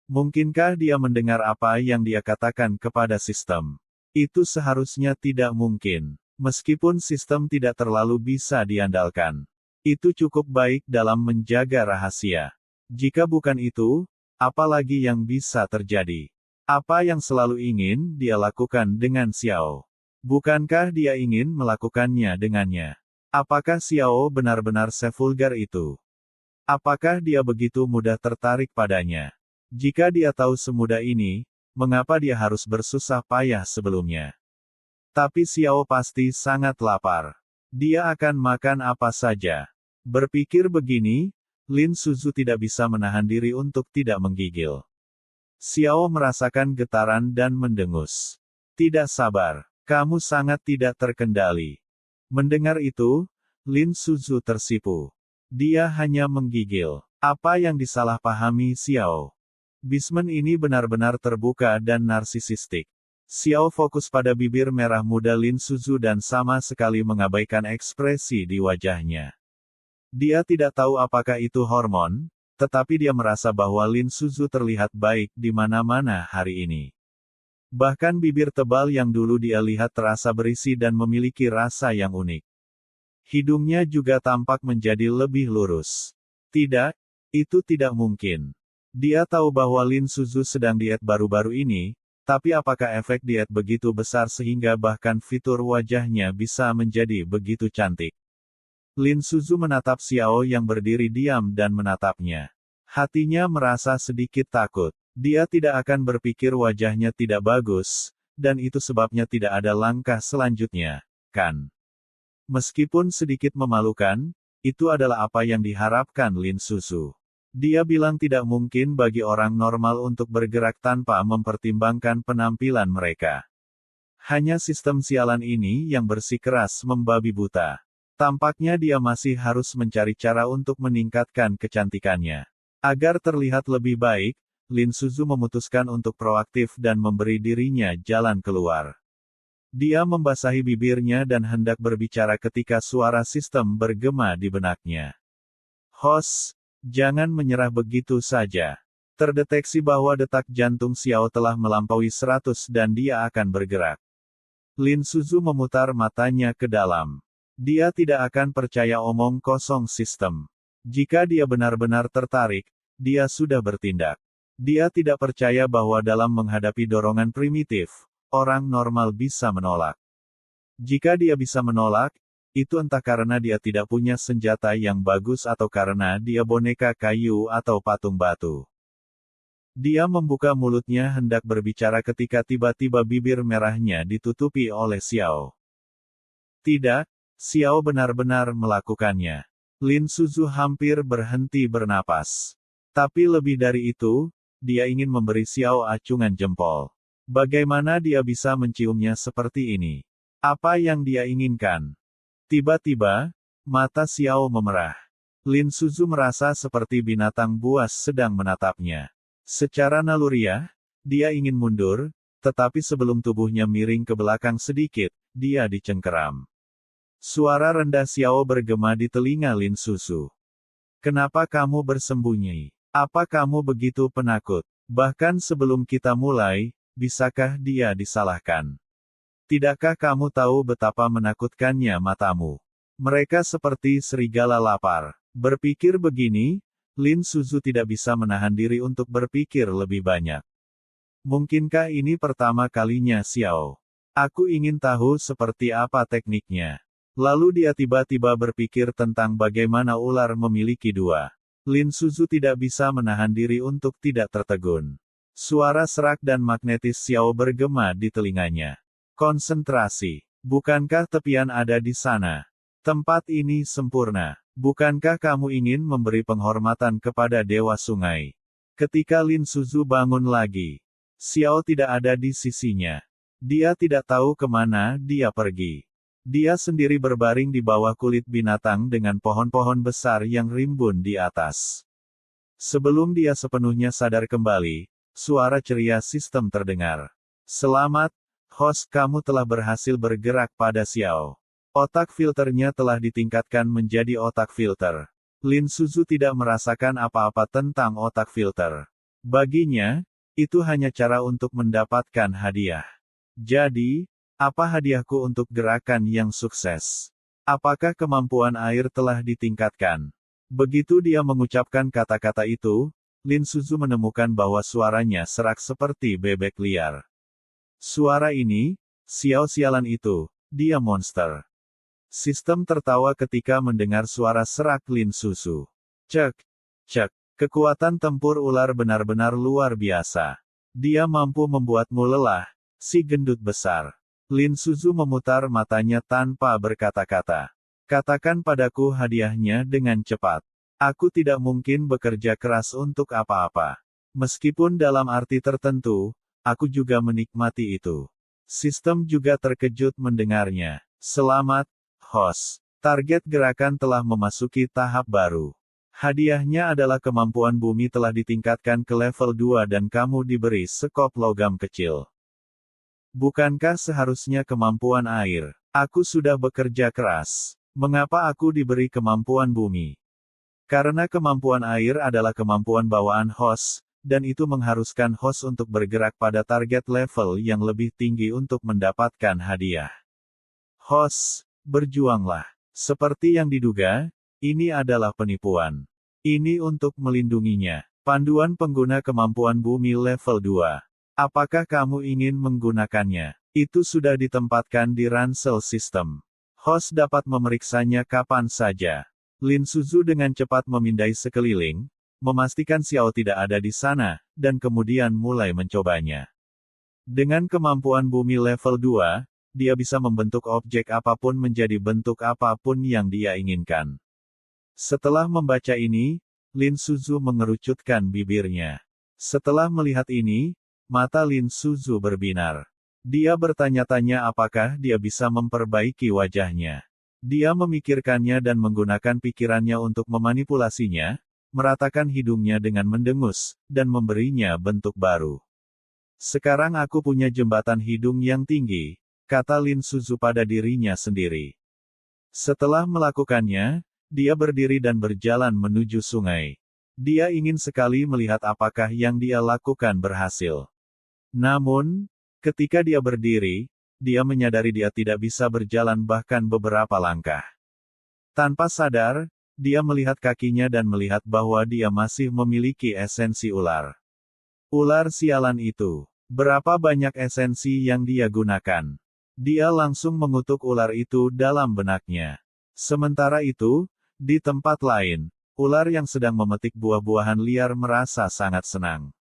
Mungkinkah dia mendengar apa yang dia katakan kepada sistem? Itu seharusnya tidak mungkin. Meskipun sistem tidak terlalu bisa diandalkan. Itu cukup baik dalam menjaga rahasia. Jika bukan itu, apa lagi yang bisa terjadi? Apa yang selalu ingin dia lakukan dengan Xiao? Bukankah dia ingin melakukannya dengannya? Apakah Xiao benar-benar sevulgar itu? Apakah dia begitu mudah tertarik padanya? Jika dia tahu semudah ini, mengapa dia harus bersusah payah sebelumnya? Tapi Xiao pasti sangat lapar. Dia akan makan apa saja. Berpikir begini, Lin Suzu tidak bisa menahan diri untuk tidak menggigil. Xiao merasakan getaran dan mendengus. Tidak sabar. Kamu sangat tidak terkendali. Mendengar itu, Lin Suzu tersipu. Dia hanya menggigil. Apa yang disalahpahami Xiao? Bismen ini benar-benar terbuka dan narsisistik. Xiao fokus pada bibir merah muda Lin Suzu dan sama sekali mengabaikan ekspresi di wajahnya. Dia tidak tahu apakah itu hormon, tetapi dia merasa bahwa Lin Suzu terlihat baik di mana-mana hari ini. Bahkan bibir tebal yang dulu dia lihat terasa berisi dan memiliki rasa yang unik. Hidungnya juga tampak menjadi lebih lurus. Tidak, itu tidak mungkin. Dia tahu bahwa Lin Suzu sedang diet baru-baru ini, tapi apakah efek diet begitu besar sehingga bahkan fitur wajahnya bisa menjadi begitu cantik? Lin Suzu menatap Xiao yang berdiri diam dan menatapnya. Hatinya merasa sedikit takut. Dia tidak akan berpikir wajahnya tidak bagus, dan itu sebabnya tidak ada langkah selanjutnya, kan? Meskipun sedikit memalukan, itu adalah apa yang diharapkan Lin Suzu. Dia bilang tidak mungkin bagi orang normal untuk bergerak tanpa mempertimbangkan penampilan mereka. Hanya sistem sialan ini yang bersikeras membabi buta. Tampaknya dia masih harus mencari cara untuk meningkatkan kecantikannya. Agar terlihat lebih baik, Lin Suzu memutuskan untuk proaktif dan memberi dirinya jalan keluar. Dia membasahi bibirnya dan hendak berbicara ketika suara sistem bergema di benaknya. Hos, jangan menyerah begitu saja. Terdeteksi bahwa detak jantung Xiao telah melampaui 100 dan dia akan bergerak. Lin Suzu memutar matanya ke dalam. Dia tidak akan percaya omong kosong sistem. Jika dia benar-benar tertarik, dia sudah bertindak. Dia tidak percaya bahwa dalam menghadapi dorongan primitif, orang normal bisa menolak. Jika dia bisa menolak, itu entah karena dia tidak punya senjata yang bagus atau karena dia boneka kayu atau patung batu. Dia membuka mulutnya hendak berbicara ketika tiba-tiba bibir merahnya ditutupi oleh Xiao. Tidak, Xiao benar-benar melakukannya. Lin Suzu hampir berhenti bernapas. Tapi lebih dari itu, dia ingin memberi Xiao acungan jempol. Bagaimana dia bisa menciumnya seperti ini? Apa yang dia inginkan? Tiba-tiba, mata Xiao memerah. Lin Suzu merasa seperti binatang buas sedang menatapnya. Secara naluriah, dia ingin mundur, tetapi sebelum tubuhnya miring ke belakang sedikit, dia dicengkeram. Suara rendah Xiao bergema di telinga Lin Suzu. Kenapa kamu bersembunyi? Apa kamu begitu penakut? Bahkan sebelum kita mulai, bisakah dia disalahkan? Tidakkah kamu tahu betapa menakutkannya matamu? Mereka seperti serigala lapar. Berpikir begini, Lin Suzu tidak bisa menahan diri untuk berpikir lebih banyak. Mungkinkah ini pertama kalinya Xiao? Aku ingin tahu seperti apa tekniknya. Lalu dia tiba-tiba berpikir tentang bagaimana ular memiliki dua. Lin Suzu tidak bisa menahan diri untuk tidak tertegun. Suara serak dan magnetis Xiao bergema di telinganya. Konsentrasi. Bukankah tepian ada di sana? Tempat ini sempurna. Bukankah kamu ingin memberi penghormatan kepada Dewa Sungai? Ketika Lin Suzu bangun lagi, Xiao tidak ada di sisinya. Dia tidak tahu kemana dia pergi. Dia sendiri berbaring di bawah kulit binatang dengan pohon-pohon besar yang rimbun di atas. Sebelum dia sepenuhnya sadar kembali, suara ceria sistem terdengar. Selamat, host, kamu telah berhasil bergerak pada Xiao. Otak filternya telah ditingkatkan menjadi otak filter. Lin Suzu tidak merasakan apa-apa tentang otak filter. Baginya, itu hanya cara untuk mendapatkan hadiah. Jadi, apa hadiahku untuk gerakan yang sukses? Apakah kemampuan air telah ditingkatkan? Begitu dia mengucapkan kata-kata itu, Lin Suzu menemukan bahwa suaranya serak seperti bebek liar. Suara ini, Xiao sialan itu, dia monster. Sistem tertawa ketika mendengar suara serak Lin Suzu. Cek, cek, kekuatan tempur ular benar-benar luar biasa. Dia mampu membuatmu lelah, si gendut besar. Lin Suzu memutar matanya tanpa berkata-kata. Katakan padaku hadiahnya dengan cepat. Aku tidak mungkin bekerja keras untuk apa-apa. Meskipun dalam arti tertentu, aku juga menikmati itu. Sistem juga terkejut mendengarnya. Selamat, host. Target gerakan telah memasuki tahap baru. Hadiahnya adalah kemampuan bumi telah ditingkatkan ke level 2 dan kamu diberi sekop logam kecil. Bukankah seharusnya kemampuan air? Aku sudah bekerja keras. Mengapa aku diberi kemampuan bumi? Karena kemampuan air adalah kemampuan bawaan host, dan itu mengharuskan host untuk bergerak pada target level yang lebih tinggi untuk mendapatkan hadiah. Host, berjuanglah. Seperti yang diduga, ini adalah penipuan. Ini untuk melindunginya. Panduan pengguna kemampuan bumi level 2. Apakah kamu ingin menggunakannya? Itu sudah ditempatkan di ransel sistem. Host dapat memeriksanya kapan saja. Lin Suzu dengan cepat memindai sekeliling, memastikan Xiao tidak ada di sana, dan kemudian mulai mencobanya. Dengan kemampuan bumi level 2, dia bisa membentuk objek apapun menjadi bentuk apapun yang dia inginkan. Setelah membaca ini, Lin Suzu mengerucutkan bibirnya. Setelah melihat ini, mata Lin Suzu berbinar. Dia bertanya-tanya apakah dia bisa memperbaiki wajahnya. Dia memikirkannya dan menggunakan pikirannya untuk memanipulasinya, meratakan hidungnya dengan mendengus, dan memberinya bentuk baru. Sekarang aku punya jembatan hidung yang tinggi, kata Lin Suzu pada dirinya sendiri. Setelah melakukannya, dia berdiri dan berjalan menuju sungai. Dia ingin sekali melihat apakah yang dia lakukan berhasil. Namun, ketika dia berdiri, dia menyadari dia tidak bisa berjalan bahkan beberapa langkah. Tanpa sadar, dia melihat kakinya dan melihat bahwa dia masih memiliki esensi ular. Ular sialan itu. Berapa banyak esensi yang dia gunakan? Dia langsung mengutuk ular itu dalam benaknya. Sementara itu, di tempat lain, ular yang sedang memetik buah-buahan liar merasa sangat senang.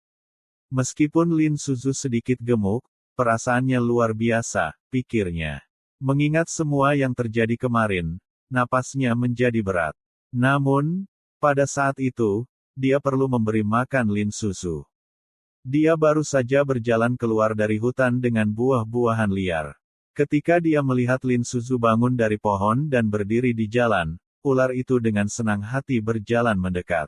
Meskipun Lin Suzu sedikit gemuk, perasaannya luar biasa, pikirnya. Mengingat semua yang terjadi kemarin, napasnya menjadi berat. Namun, pada saat itu, dia perlu memberi makan Lin Suzu. Dia baru saja berjalan keluar dari hutan dengan buah-buahan liar. Ketika dia melihat Lin Suzu bangun dari pohon dan berdiri di jalan, ular itu dengan senang hati berjalan mendekat.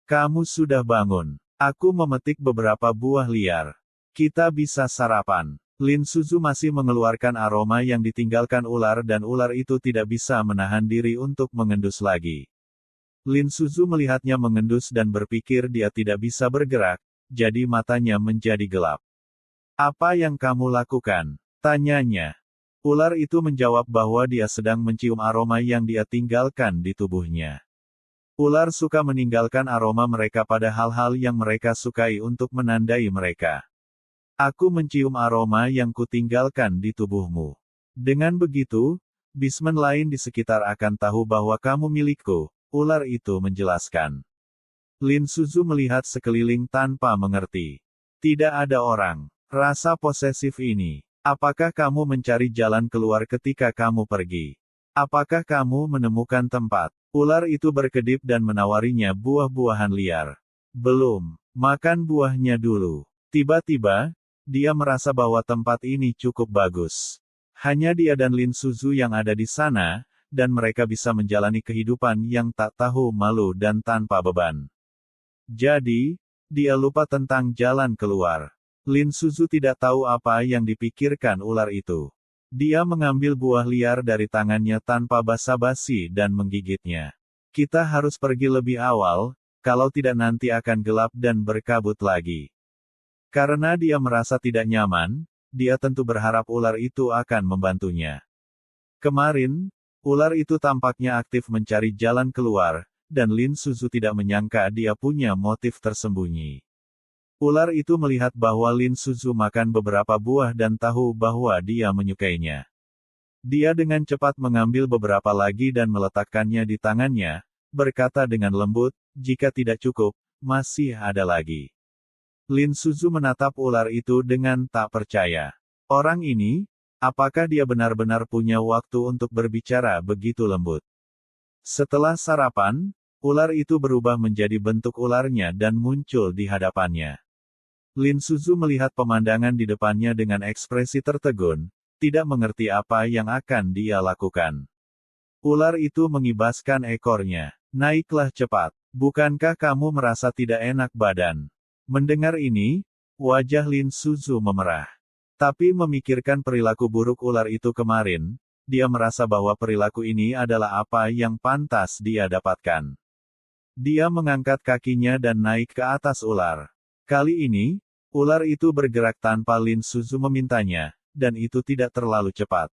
Kamu sudah bangun. Aku memetik beberapa buah liar. Kita bisa sarapan. Lin Suzu masih mengeluarkan aroma yang ditinggalkan ular dan ular itu tidak bisa menahan diri untuk mengendus lagi. Lin Suzu melihatnya mengendus dan berpikir dia tidak bisa bergerak, jadi matanya menjadi gelap. Apa yang kamu lakukan? Tanyanya. Ular itu menjawab bahwa dia sedang mencium aroma yang dia tinggalkan di tubuhnya. Ular suka meninggalkan aroma mereka pada hal-hal yang mereka sukai untuk menandai mereka. Aku mencium aroma yang kutinggalkan di tubuhmu. Dengan begitu, bismen lain di sekitar akan tahu bahwa kamu milikku, ular itu menjelaskan. Lin Suzu melihat sekeliling tanpa mengerti. Tidak ada orang. Rasa posesif ini. Apakah kamu mencari jalan keluar ketika kamu pergi? Apakah kamu menemukan tempat? Ular itu berkedip dan menawarinya buah-buahan liar. Belum. Makan buahnya dulu. Tiba-tiba, dia merasa bahwa tempat ini cukup bagus. Hanya dia dan Lin Suzu yang ada di sana, dan mereka bisa menjalani kehidupan yang tak tahu malu dan tanpa beban. Jadi, dia lupa tentang jalan keluar. Lin Suzu tidak tahu apa yang dipikirkan ular itu. Dia mengambil buah liar dari tangannya tanpa basa-basi dan menggigitnya. Kita harus pergi lebih awal, kalau tidak nanti akan gelap dan berkabut lagi. Karena dia merasa tidak nyaman, dia tentu berharap ular itu akan membantunya. Kemarin, ular itu tampaknya aktif mencari jalan keluar, dan Lin Suzu tidak menyangka dia punya motif tersembunyi. Ular itu melihat bahwa Lin Suzu makan beberapa buah dan tahu bahwa dia menyukainya. Dia dengan cepat mengambil beberapa lagi dan meletakkannya di tangannya, berkata dengan lembut, "Jika tidak cukup, masih ada lagi." Lin Suzu menatap ular itu dengan tak percaya. Orang ini, apakah dia benar-benar punya waktu untuk berbicara begitu lembut? Setelah sarapan, ular itu berubah menjadi bentuk ularnya dan muncul di hadapannya. Lin Suzu melihat pemandangan di depannya dengan ekspresi tertegun, tidak mengerti apa yang akan dia lakukan. Ular itu mengibaskan ekornya. "Naiklah cepat. Bukankah kamu merasa tidak enak badan?" Mendengar ini, wajah Lin Suzu memerah. Tapi memikirkan perilaku buruk ular itu kemarin, dia merasa bahwa perilaku ini adalah apa yang pantas dia dapatkan. Dia mengangkat kakinya dan naik ke atas ular. Kali ini, ular itu bergerak tanpa Lin Suzu memintanya, dan itu tidak terlalu cepat.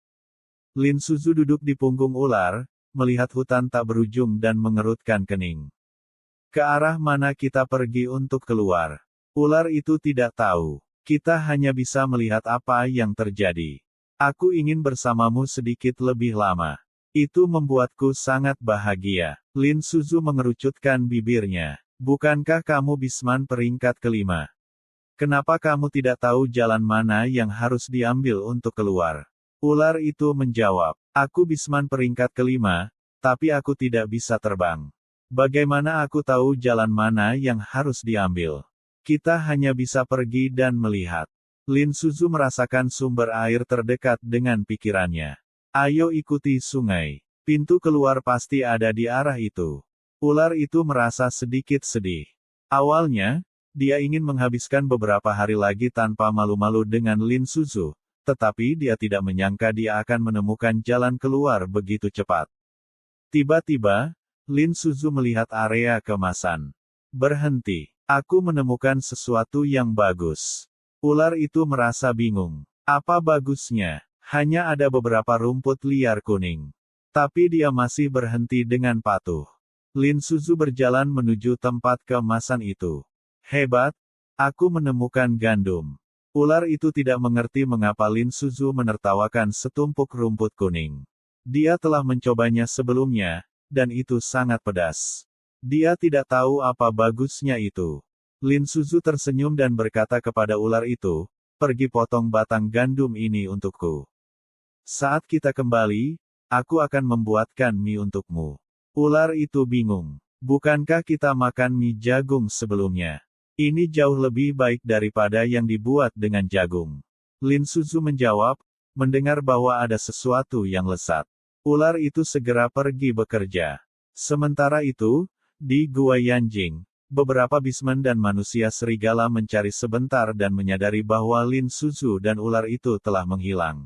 Lin Suzu duduk di punggung ular, melihat hutan tak berujung dan mengerutkan kening. Ke arah mana kita pergi untuk keluar? Ular itu tidak tahu. Kita hanya bisa melihat apa yang terjadi. Aku ingin bersamamu sedikit lebih lama. Itu membuatku sangat bahagia. Lin Suzu mengerucutkan bibirnya. Bukankah kamu Bisman peringkat kelima? Kenapa kamu tidak tahu jalan mana yang harus diambil untuk keluar? Ular itu menjawab. Aku Bisman peringkat kelima, tapi aku tidak bisa terbang. Bagaimana aku tahu jalan mana yang harus diambil? Kita hanya bisa pergi dan melihat. Lin Suzu merasakan sumber air terdekat dengan pikirannya. Ayo ikuti sungai. Pintu keluar pasti ada di arah itu. Ular itu merasa sedikit sedih. Awalnya, dia ingin menghabiskan beberapa hari lagi tanpa malu-malu dengan Lin Suzu, tetapi dia tidak menyangka dia akan menemukan jalan keluar begitu cepat. Tiba-tiba, Lin Suzu melihat area kemasan. Berhenti. Aku menemukan sesuatu yang bagus. Ular itu merasa bingung. Apa bagusnya? Hanya ada beberapa rumput liar kuning. Tapi dia masih berhenti dengan patuh. Lin Suzu berjalan menuju tempat kemasan itu. Hebat, aku menemukan gandum. Ular itu tidak mengerti mengapa Lin Suzu menertawakan setumpuk rumput kuning. Dia telah mencobanya sebelumnya, dan itu sangat pedas. Dia tidak tahu apa bagusnya itu. Lin Suzu tersenyum dan berkata kepada ular itu, "Pergi potong batang gandum ini untukku. Saat kita kembali, aku akan membuatkan mie untukmu." Ular itu bingung. Bukankah kita makan mie jagung sebelumnya? Ini jauh lebih baik daripada yang dibuat dengan jagung. Lin Suzu menjawab, mendengar bahwa ada sesuatu yang lesat. Ular itu segera pergi bekerja. Sementara itu, di Gua Yanjing, beberapa bismen dan manusia serigala mencari sebentar dan menyadari bahwa Lin Suzu dan ular itu telah menghilang.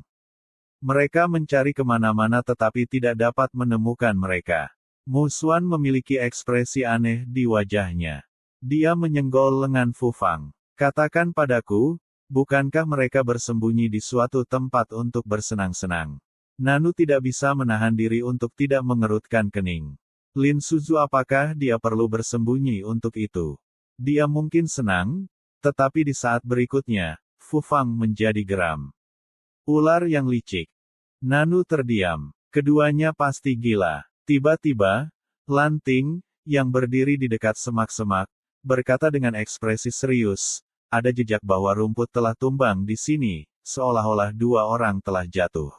Mereka mencari kemana-mana tetapi tidak dapat menemukan mereka. Mu Xuan memiliki ekspresi aneh di wajahnya. Dia menyenggol lengan Fu Fang. "Katakan padaku, bukankah mereka bersembunyi di suatu tempat untuk bersenang-senang?" Nanu tidak bisa menahan diri untuk tidak mengerutkan kening. Lin Suzu apakah dia perlu bersembunyi untuk itu? Dia mungkin senang, tetapi di saat berikutnya, Fu Fang menjadi geram. Ular yang licik. Nanu terdiam. Keduanya pasti gila. Tiba-tiba, Lanting, yang berdiri di dekat semak-semak, berkata dengan ekspresi serius, ada jejak bahwa rumput telah tumbang di sini, seolah-olah dua orang telah jatuh.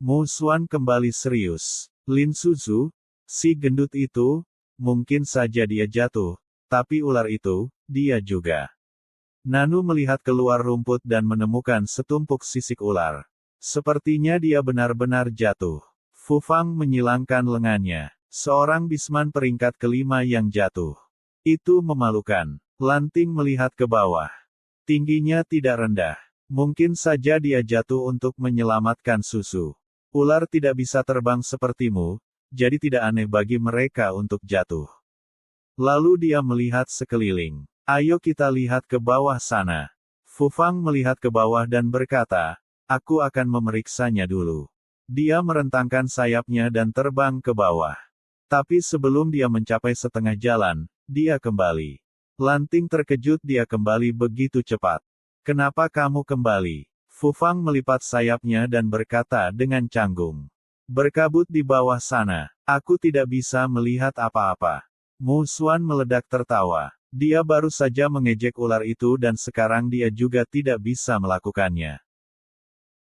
Mu Xuan kembali serius. Lin Suzu, si gendut itu, mungkin saja dia jatuh, tapi ular itu, dia juga. Nanu melihat keluar rumput dan menemukan setumpuk sisik ular. Sepertinya dia benar-benar jatuh. Fu Fang menyilangkan lengannya. Seorang bisman peringkat kelima yang jatuh. Itu memalukan. Lanting melihat ke bawah. Tingginya tidak rendah. Mungkin saja dia jatuh untuk menyelamatkan susu. Ular tidak bisa terbang sepertimu, jadi tidak aneh bagi mereka untuk jatuh. Lalu dia melihat sekeliling. Ayo kita lihat ke bawah sana. Fu Fang melihat ke bawah dan berkata, aku akan memeriksanya dulu. Dia merentangkan sayapnya dan terbang ke bawah. Tapi sebelum dia mencapai setengah jalan, dia kembali. Lanting terkejut dia kembali begitu cepat. Kenapa kamu kembali? Fu Fang melipat sayapnya dan berkata dengan canggung. Berkabut di bawah sana. Aku tidak bisa melihat apa-apa. Mu Xuan meledak tertawa. Dia baru saja mengejek ular itu dan sekarang dia juga tidak bisa melakukannya.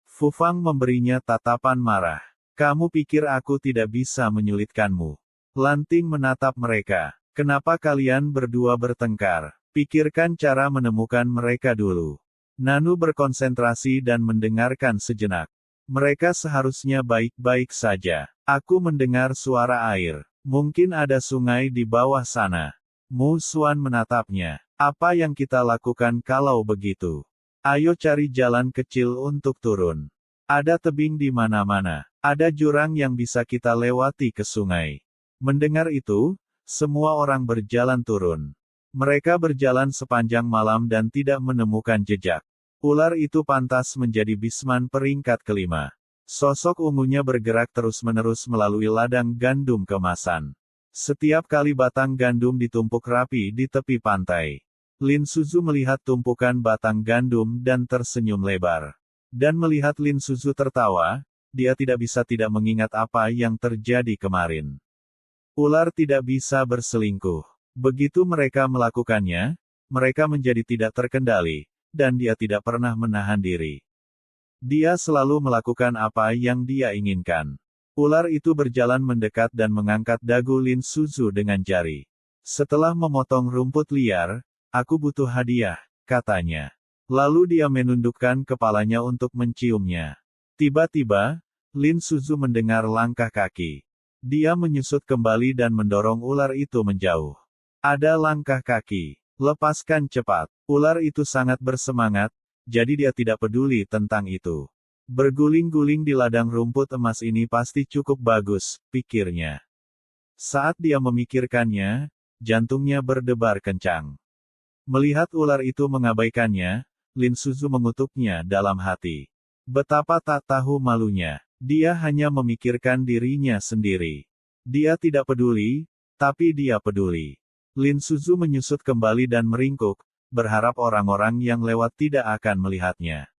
Fu Fang memberinya tatapan marah. Kamu pikir aku tidak bisa menyulitkanmu? Lanting menatap mereka. Kenapa kalian berdua bertengkar? Pikirkan cara menemukan mereka dulu. Nanu berkonsentrasi dan mendengarkan sejenak. Mereka seharusnya baik-baik saja. Aku mendengar suara air. Mungkin ada sungai di bawah sana. Mu Xuan menatapnya. Apa yang kita lakukan kalau begitu? Ayo cari jalan kecil untuk turun. Ada tebing di mana-mana. Ada jurang yang bisa kita lewati ke sungai. Mendengar itu, semua orang berjalan turun. Mereka berjalan sepanjang malam dan tidak menemukan jejak. Ular itu pantas menjadi bisman peringkat kelima. Sosok ungunya bergerak terus-menerus melalui ladang gandum kemasan. Setiap kali batang gandum ditumpuk rapi di tepi pantai. Lin Suzu melihat tumpukan batang gandum dan tersenyum lebar. Dan melihat Lin Suzu tertawa, dia tidak bisa tidak mengingat apa yang terjadi kemarin. Ular tidak bisa berselingkuh. Begitu mereka melakukannya, mereka menjadi tidak terkendali, dan dia tidak pernah menahan diri. Dia selalu melakukan apa yang dia inginkan. Ular itu berjalan mendekat dan mengangkat dagu Lin Suzu dengan jari. Setelah memotong rumput liar, aku butuh hadiah, katanya. Lalu dia menundukkan kepalanya untuk menciumnya. Tiba-tiba, Lin Suzu mendengar langkah kaki. Dia menyusut kembali dan mendorong ular itu menjauh. Ada langkah kaki. Lepaskan cepat. Ular itu sangat bersemangat, jadi dia tidak peduli tentang itu. Berguling-guling di ladang rumput emas ini pasti cukup bagus, pikirnya. Saat dia memikirkannya, jantungnya berdebar kencang. Melihat ular itu mengabaikannya, Lin Suzu mengutuknya dalam hati. Betapa tak tahu malunya. Dia hanya memikirkan dirinya sendiri. Dia tidak peduli, tapi dia peduli. Lin Suzu menyusut kembali dan meringkuk, berharap orang-orang yang lewat tidak akan melihatnya.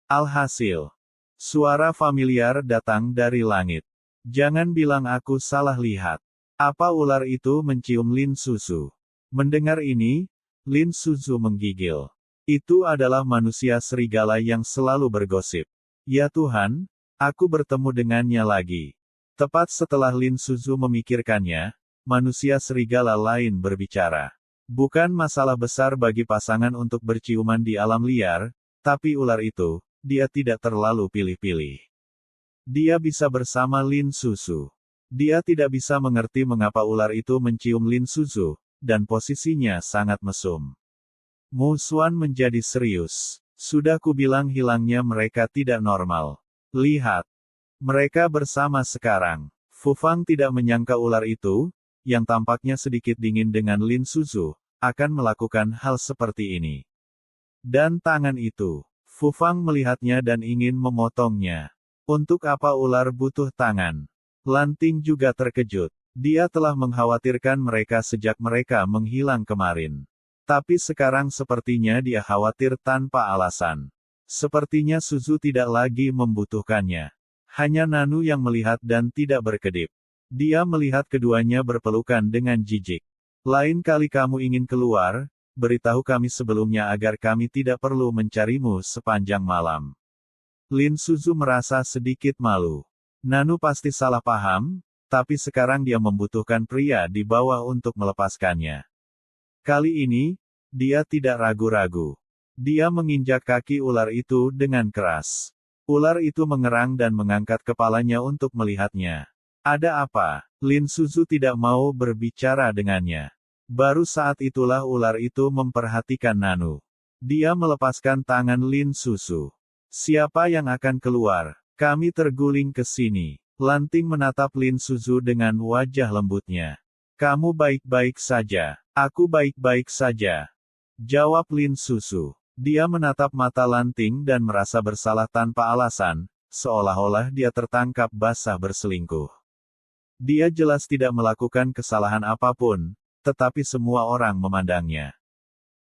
Alhasil, suara familiar datang dari langit. Jangan bilang aku salah lihat. Apa ular itu mencium Lin Suzu? Mendengar ini, Lin Suzu menggigil. Itu adalah manusia serigala yang selalu bergosip. Ya Tuhan, aku bertemu dengannya lagi. Tepat setelah Lin Suzu memikirkannya, manusia serigala lain berbicara. Bukan masalah besar bagi pasangan untuk berciuman di alam liar, tapi ular itu, dia tidak terlalu pilih-pilih. Dia bisa bersama Lin Suzu. Dia tidak bisa mengerti mengapa ular itu mencium Lin Suzu, dan posisinya sangat mesum. Mu Xuan menjadi serius. Sudah kubilang hilangnya mereka tidak normal. Lihat. Mereka bersama sekarang. Fu Fang tidak menyangka ular itu, yang tampaknya sedikit dingin dengan Lin Suzu, akan melakukan hal seperti ini. Dan tangan itu. Fu Fang melihatnya dan ingin memotongnya. Untuk apa ular butuh tangan? Lanting juga terkejut. Dia telah mengkhawatirkan mereka sejak mereka menghilang kemarin. Tapi sekarang sepertinya dia khawatir tanpa alasan. Sepertinya Suzu tidak lagi membutuhkannya. Hanya Nanu yang melihat dan tidak berkedip. Dia melihat keduanya berpelukan dengan jijik. Lain kali kamu ingin keluar, beritahu kami sebelumnya agar kami tidak perlu mencarimu sepanjang malam. Lin Suzu merasa sedikit malu. Nanu pasti salah paham, tapi sekarang dia membutuhkan pria di bawah untuk melepaskannya. Kali ini, dia tidak ragu-ragu. Dia menginjak kaki ular itu dengan keras. Ular itu mengerang dan mengangkat kepalanya untuk melihatnya. Ada apa? Lin Suzu tidak mau berbicara dengannya. Baru saat itulah ular itu memperhatikan Nanu. Dia melepaskan tangan Lin Suzu. Siapa yang akan keluar? Kami terguling ke sini. Lanting menatap Lin Suzu dengan wajah lembutnya. Kamu baik-baik saja. Aku baik-baik saja. Jawab Lin Suzu. Dia menatap mata Lanting dan merasa bersalah tanpa alasan, seolah-olah dia tertangkap basah berselingkuh. Dia jelas tidak melakukan kesalahan apapun, tetapi semua orang memandangnya.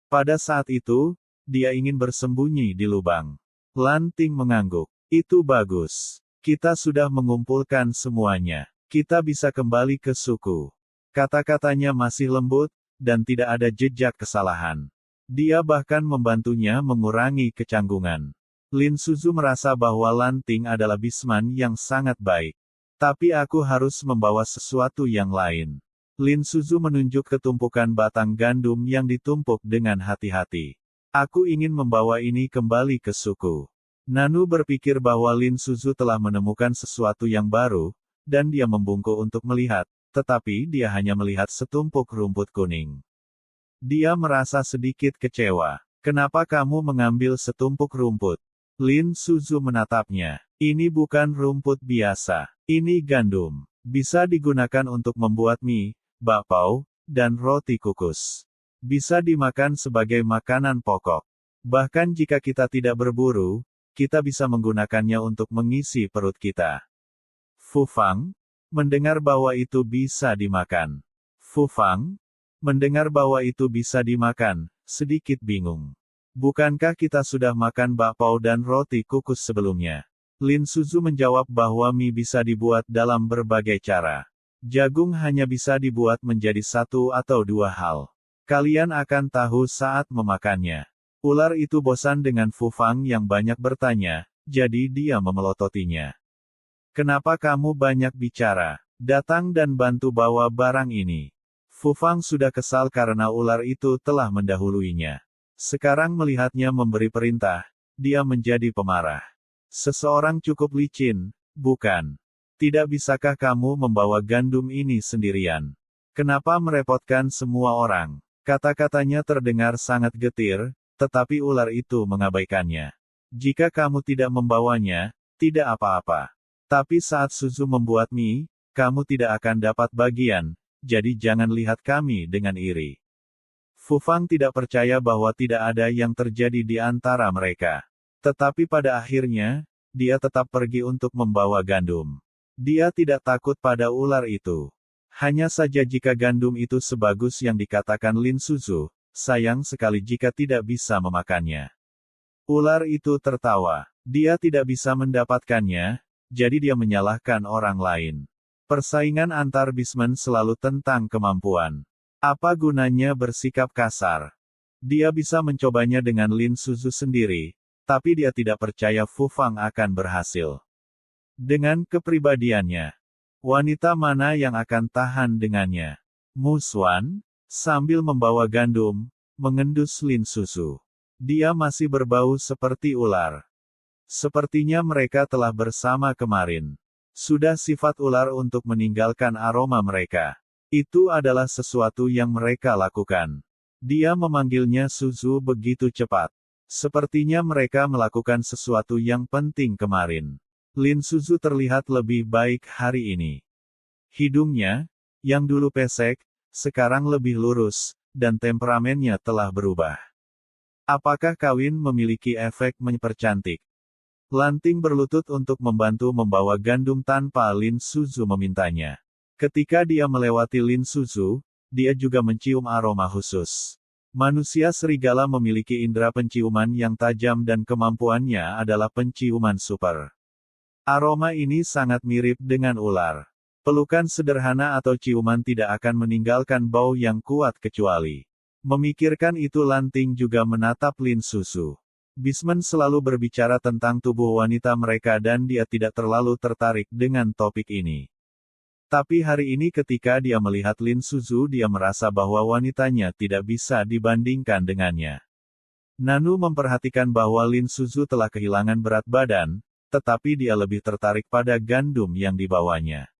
Pada saat itu, dia ingin bersembunyi di lubang. Lanting mengangguk. Itu bagus. Kita sudah mengumpulkan semuanya. Kita bisa kembali ke suku. Kata-katanya masih lembut, dan tidak ada jejak kesalahan. Dia bahkan membantunya mengurangi kecanggungan. Lin Suzu merasa bahwa Lanting adalah bisman yang sangat baik. Tapi aku harus membawa sesuatu yang lain. Lin Suzu menunjuk ke tumpukan batang gandum yang ditumpuk dengan hati-hati. Aku ingin membawa ini kembali ke suku. Nanu berpikir bahwa Lin Suzu telah menemukan sesuatu yang baru, dan dia membungkuk untuk melihat, tetapi dia hanya melihat setumpuk rumput kuning. Dia merasa sedikit kecewa. Kenapa kamu mengambil setumpuk rumput? Lin Suzu menatapnya. Ini bukan rumput biasa. Ini gandum. Bisa digunakan untuk membuat mie, bakpao, dan roti kukus. Bisa dimakan sebagai makanan pokok. Bahkan jika kita tidak berburu, kita bisa menggunakannya untuk mengisi perut kita. Fu Fang mendengar bahwa itu bisa dimakan. Fu Fang mendengar bahwa itu bisa dimakan, sedikit bingung. Bukankah kita sudah makan bakpao dan roti kukus sebelumnya? Lin Suzu menjawab bahwa mie bisa dibuat dalam berbagai cara. Jagung hanya bisa dibuat menjadi satu atau dua hal. Kalian akan tahu saat memakannya. Ular itu bosan dengan Fu Fang yang banyak bertanya, jadi dia memelototinya. Kenapa kamu banyak bicara? Datang dan bantu bawa barang ini. Fu Fang sudah kesal karena ular itu telah mendahuluinya. Sekarang melihatnya memberi perintah, dia menjadi pemarah. Seseorang cukup licin, bukan? Tidak bisakah kamu membawa gandum ini sendirian? Kenapa merepotkan semua orang? Kata-katanya terdengar sangat getir, tetapi ular itu mengabaikannya. Jika kamu tidak membawanya, tidak apa-apa. Tapi saat Suzu membuat mie, kamu tidak akan dapat bagian, jadi jangan lihat kami dengan iri. Fu Fang tidak percaya bahwa tidak ada yang terjadi di antara mereka. Tetapi pada akhirnya, dia tetap pergi untuk membawa gandum. Dia tidak takut pada ular itu. Hanya saja jika gandum itu sebagus yang dikatakan Lin Suzu, sayang sekali jika tidak bisa memakannya. Ular itu tertawa. Dia tidak bisa mendapatkannya, jadi dia menyalahkan orang lain. Persaingan antar bisman selalu tentang kemampuan. Apa gunanya bersikap kasar? Dia bisa mencobanya dengan Lin Suzu sendiri, tapi dia tidak percaya Fu Fang akan berhasil. Dengan kepribadiannya, wanita mana yang akan tahan dengannya? Mu Xuan, sambil membawa gandum, mengendus Lin Suzu. Dia masih berbau seperti ular. Sepertinya mereka telah bersama kemarin. Sudah sifat ular untuk meninggalkan aroma mereka. Itu adalah sesuatu yang mereka lakukan. Dia memanggilnya Suzu begitu cepat. Sepertinya mereka melakukan sesuatu yang penting kemarin. Lin Suzu terlihat lebih baik hari ini. Hidungnya, yang dulu pesek, sekarang lebih lurus, dan temperamennya telah berubah. Apakah kawin memiliki efek mempercantik? Lanting berlutut untuk membantu membawa gandum tanpa Lin Suzu memintanya. Ketika dia melewati Lin Suzu, dia juga mencium aroma khusus. Manusia serigala memiliki indera penciuman yang tajam dan kemampuannya adalah penciuman super. Aroma ini sangat mirip dengan ular. Pelukan sederhana atau ciuman tidak akan meninggalkan bau yang kuat kecuali. Memikirkan itu Lanting juga menatap Lin Suzu. Bisman selalu berbicara tentang tubuh wanita mereka dan dia tidak terlalu tertarik dengan topik ini. Tapi hari ini ketika dia melihat Lin Suzu dia merasa bahwa wanitanya tidak bisa dibandingkan dengannya. Nanu memperhatikan bahwa Lin Suzu telah kehilangan berat badan, tetapi dia lebih tertarik pada gandum yang dibawanya.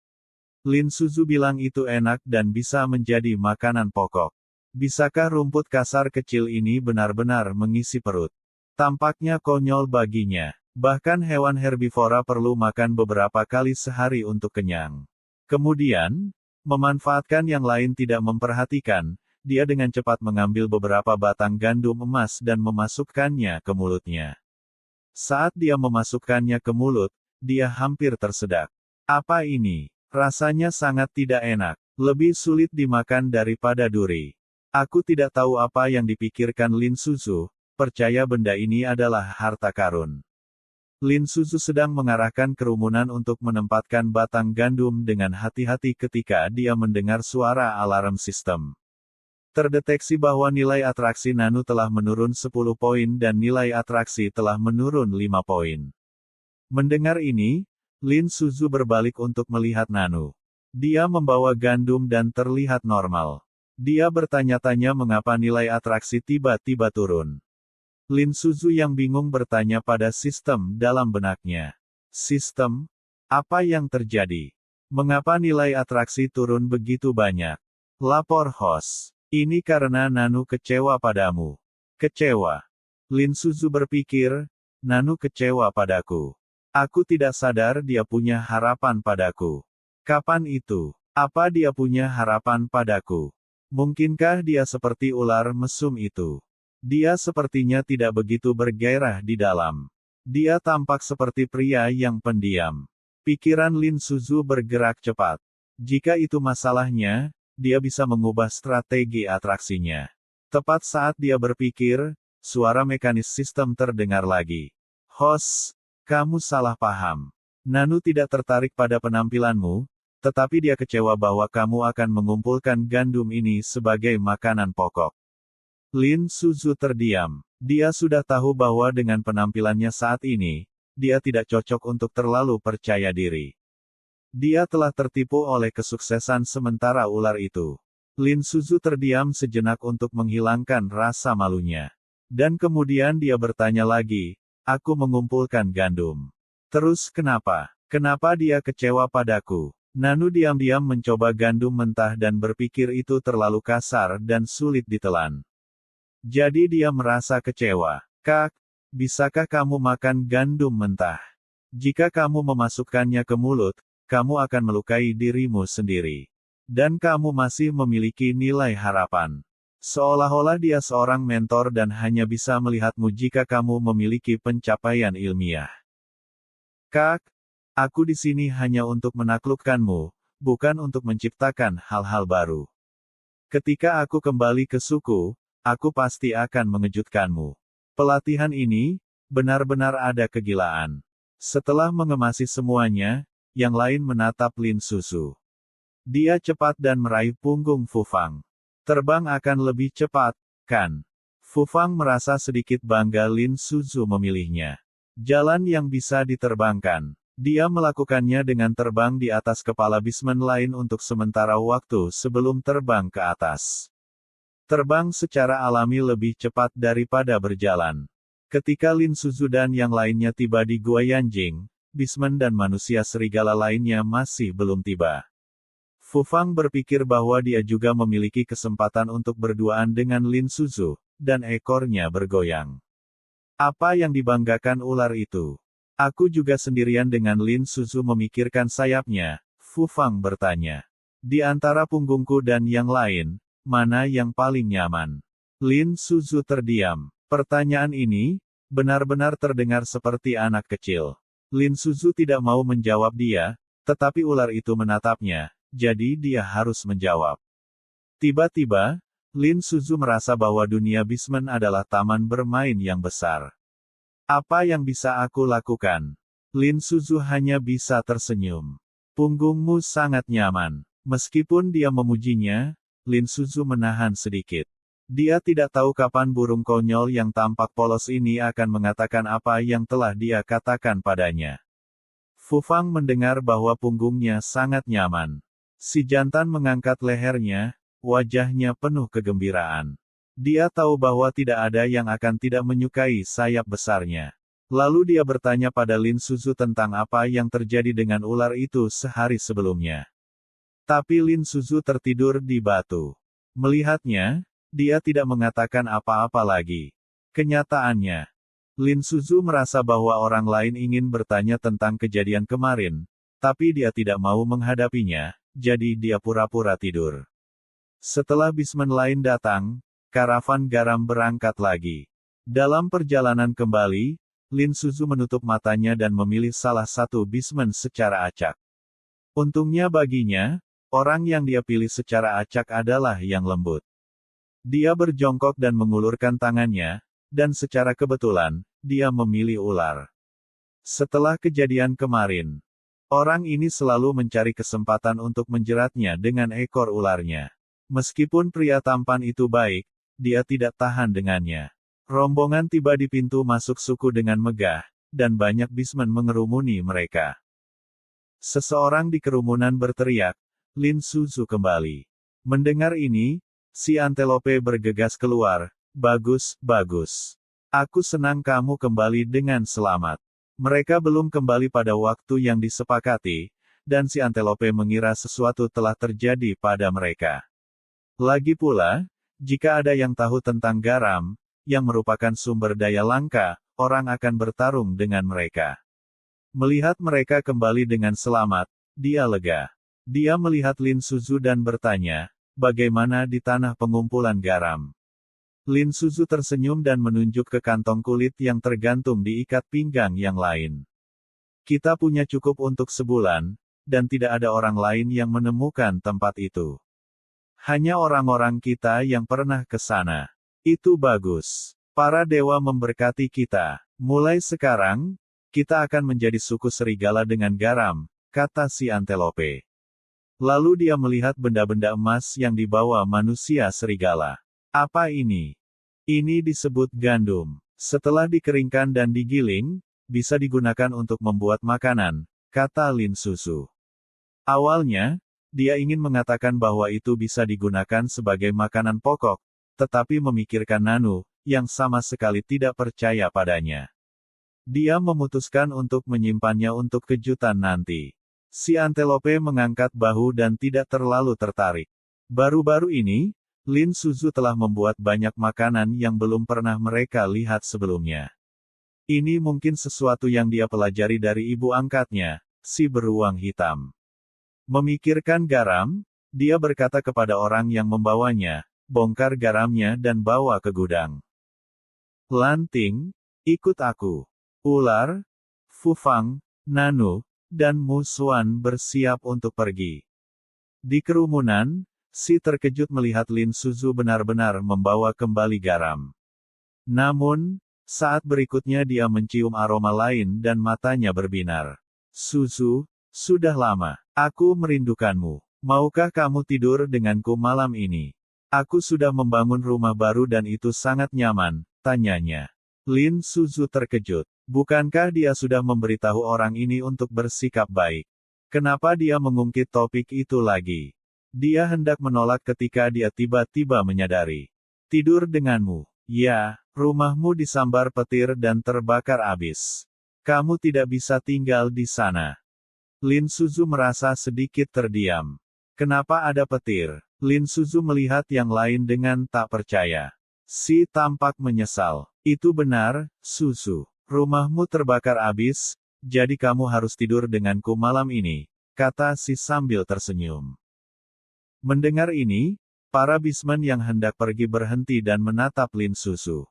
Lin Suzu bilang itu enak dan bisa menjadi makanan pokok. Bisakah rumput kasar kecil ini benar-benar mengisi perut? Tampaknya konyol baginya. Bahkan hewan herbivora perlu makan beberapa kali sehari untuk kenyang. Kemudian, memanfaatkan yang lain tidak memperhatikan, dia dengan cepat mengambil beberapa batang gandum emas dan memasukkannya ke mulutnya. Saat dia memasukkannya ke mulut, dia hampir tersedak. Apa ini? Rasanya sangat tidak enak. Lebih sulit dimakan daripada duri. Aku tidak tahu apa yang dipikirkan Lin Suzu, percaya benda ini adalah harta karun. Lin Suzu sedang mengarahkan kerumunan untuk menempatkan batang gandum dengan hati-hati ketika dia mendengar suara alarm sistem. Terdeteksi bahwa nilai atraksi Nanu telah menurun 10 poin dan nilai atraksi telah menurun 5 poin. Mendengar ini, Lin Suzu berbalik untuk melihat Nanu. Dia membawa gandum dan terlihat normal. Dia bertanya-tanya mengapa nilai atraksi tiba-tiba turun. Lin Suzu yang bingung bertanya pada sistem dalam benaknya. Sistem? Apa yang terjadi? Mengapa nilai atraksi turun begitu banyak? Lapor host. Ini karena Nanu kecewa padamu. Kecewa. Lin Suzu berpikir, Nanu kecewa padaku. Aku tidak sadar dia punya harapan padaku. Kapan itu? Apa dia punya harapan padaku? Mungkinkah dia seperti ular mesum itu? Dia sepertinya tidak begitu bergairah di dalam. Dia tampak seperti pria yang pendiam. Pikiran Lin Suzu bergerak cepat. Jika itu masalahnya, dia bisa mengubah strategi atraksinya. Tepat saat dia berpikir, suara mekanis sistem terdengar lagi. Host, kamu salah paham. Nanu tidak tertarik pada penampilanmu, tetapi dia kecewa bahwa kamu akan mengumpulkan gandum ini sebagai makanan pokok. Lin Suzu terdiam. Dia sudah tahu bahwa dengan penampilannya saat ini, dia tidak cocok untuk terlalu percaya diri. Dia telah tertipu oleh kesuksesan sementara ular itu. Lin Suzu terdiam sejenak untuk menghilangkan rasa malunya. Dan kemudian dia bertanya lagi, aku mengumpulkan gandum. Terus kenapa? Kenapa dia kecewa padaku? Nanu diam-diam mencoba gandum mentah dan berpikir itu terlalu kasar dan sulit ditelan. Jadi dia merasa kecewa. Kak, bisakah kamu makan gandum mentah? Jika kamu memasukkannya ke mulut, kamu akan melukai dirimu sendiri. Dan kamu masih memiliki nilai harapan. Seolah-olah dia seorang mentor dan hanya bisa melihatmu jika kamu memiliki pencapaian ilmiah. Kak, aku di sini hanya untuk menaklukkanmu, bukan untuk menciptakan hal-hal baru. Ketika aku kembali ke suku, aku pasti akan mengejutkanmu. Pelatihan ini, benar-benar ada kegilaan. Setelah mengemasi semuanya, yang lain menatap Lin Suzu. Dia cepat dan meraih punggung Fufang. Terbang akan lebih cepat, kan? Fufang merasa sedikit bangga Lin Suzu memilihnya. Jalan yang bisa diterbangkan. Dia melakukannya dengan terbang di atas kepala bisman lain untuk sementara waktu sebelum terbang ke atas. Terbang secara alami lebih cepat daripada berjalan. Ketika Lin Suzu dan yang lainnya tiba di Gua Yanjing, bisman dan manusia serigala lainnya masih belum tiba. Fufang berpikir bahwa dia juga memiliki kesempatan untuk berduaan dengan Lin Suzu, dan ekornya bergoyang. Apa yang dibanggakan ular itu? Aku juga sendirian dengan Lin Suzu memikirkan sayapnya, Fufang bertanya. Di antara punggungku dan yang lain, mana yang paling nyaman? Lin Suzu terdiam. Pertanyaan ini, benar-benar terdengar seperti anak kecil. Lin Suzu tidak mau menjawab dia, tetapi ular itu menatapnya. jadi dia harus menjawab. Tiba-tiba, Lin Suzu merasa bahwa dunia basement adalah taman bermain yang besar. Apa yang bisa aku lakukan? Lin Suzu hanya bisa tersenyum. Punggungmu sangat nyaman. Meskipun dia memujinya, Lin Suzu menahan sedikit. Dia tidak tahu kapan burung konyol yang tampak polos ini akan mengatakan apa yang telah dia katakan padanya. Fu Fang mendengar bahwa punggungnya sangat nyaman. Si jantan mengangkat lehernya, wajahnya penuh kegembiraan. Dia tahu bahwa tidak ada yang akan tidak menyukai sayap besarnya. Lalu dia bertanya pada Lin Suzu tentang apa yang terjadi dengan ular itu sehari sebelumnya. Tapi Lin Suzu tertidur di batu. Melihatnya, dia tidak mengatakan apa-apa lagi. Kenyataannya, Lin Suzu merasa bahwa orang lain ingin bertanya tentang kejadian kemarin, tapi dia tidak mau menghadapinya, jadi dia pura-pura tidur. Setelah basement lain datang, karavan garam berangkat lagi. Dalam perjalanan kembali, Lin Suzu menutup matanya dan memilih salah satu basement secara acak. Untungnya baginya, orang yang dia pilih secara acak adalah yang lembut. Dia berjongkok dan mengulurkan tangannya, dan secara kebetulan, dia memilih ular. Setelah kejadian kemarin, orang ini selalu mencari kesempatan untuk menjeratnya dengan ekor ularnya. Meskipun pria tampan itu baik, dia tidak tahan dengannya. Rombongan tiba di pintu masuk suku dengan megah, dan banyak basement mengerumuni mereka. Seseorang di kerumunan berteriak, Lin Suzu kembali. Mendengar ini, si antelope bergegas keluar. Bagus, bagus. Aku senang kamu kembali dengan selamat. Mereka belum kembali pada waktu yang disepakati, dan si antelope mengira sesuatu telah terjadi pada mereka. Lagi pula, jika ada yang tahu tentang garam, yang merupakan sumber daya langka, orang akan bertarung dengan mereka. Melihat mereka kembali dengan selamat, dia lega. Dia melihat Lin Suzu dan bertanya, bagaimana di tanah pengumpulan garam? Lin Suzu tersenyum dan menunjuk ke kantong kulit yang tergantung di ikat pinggang yang lain. Kita punya cukup untuk sebulan, dan tidak ada orang lain yang menemukan tempat itu. Hanya orang-orang kita yang pernah ke sana. Itu bagus. Para dewa memberkati kita. Mulai sekarang, kita akan menjadi suku serigala dengan garam, kata si antelope. Lalu dia melihat benda-benda emas yang dibawa manusia serigala. Apa ini? Ini disebut gandum. Setelah dikeringkan dan digiling, bisa digunakan untuk membuat makanan, kata Lin Suzu. Awalnya, dia ingin mengatakan bahwa itu bisa digunakan sebagai makanan pokok, tetapi memikirkan Nanu, yang sama sekali tidak percaya padanya. Dia memutuskan untuk menyimpannya untuk kejutan nanti. Si antelope mengangkat bahu dan tidak terlalu tertarik. Baru-baru ini, Lin Suzu telah membuat banyak makanan yang belum pernah mereka lihat sebelumnya. Ini mungkin sesuatu yang dia pelajari dari ibu angkatnya, si beruang hitam. Memikirkan garam, dia berkata kepada orang yang membawanya, bongkar garamnya dan bawa ke gudang. Lanting, ikut aku. Ular, Fu Fang, Nanu, dan Mu Xuan bersiap untuk pergi. Di kerumunan, si terkejut melihat Lin Suzu benar-benar membawa kembali garam. Namun, saat berikutnya dia mencium aroma lain dan matanya berbinar. Suzu, sudah lama, aku merindukanmu. Maukah kamu tidur denganku malam ini? Aku sudah membangun rumah baru dan itu sangat nyaman, tanyanya. Lin Suzu terkejut. Bukankah dia sudah memberitahu orang ini untuk bersikap baik? Kenapa dia mengungkit topik itu lagi? Dia hendak menolak ketika dia tiba-tiba menyadari. Tidur denganmu. Ya, rumahmu disambar petir dan terbakar abis. Kamu tidak bisa tinggal di sana. Lin Suzu merasa sedikit terdiam. Kenapa ada petir? Lin Suzu melihat yang lain dengan tak percaya. Si tampak menyesal. Itu benar, Suzu. Rumahmu terbakar abis, jadi kamu harus tidur denganku malam ini, kata si sambil tersenyum. Mendengar ini, para bisman yang hendak pergi berhenti dan menatap Lin Suzu.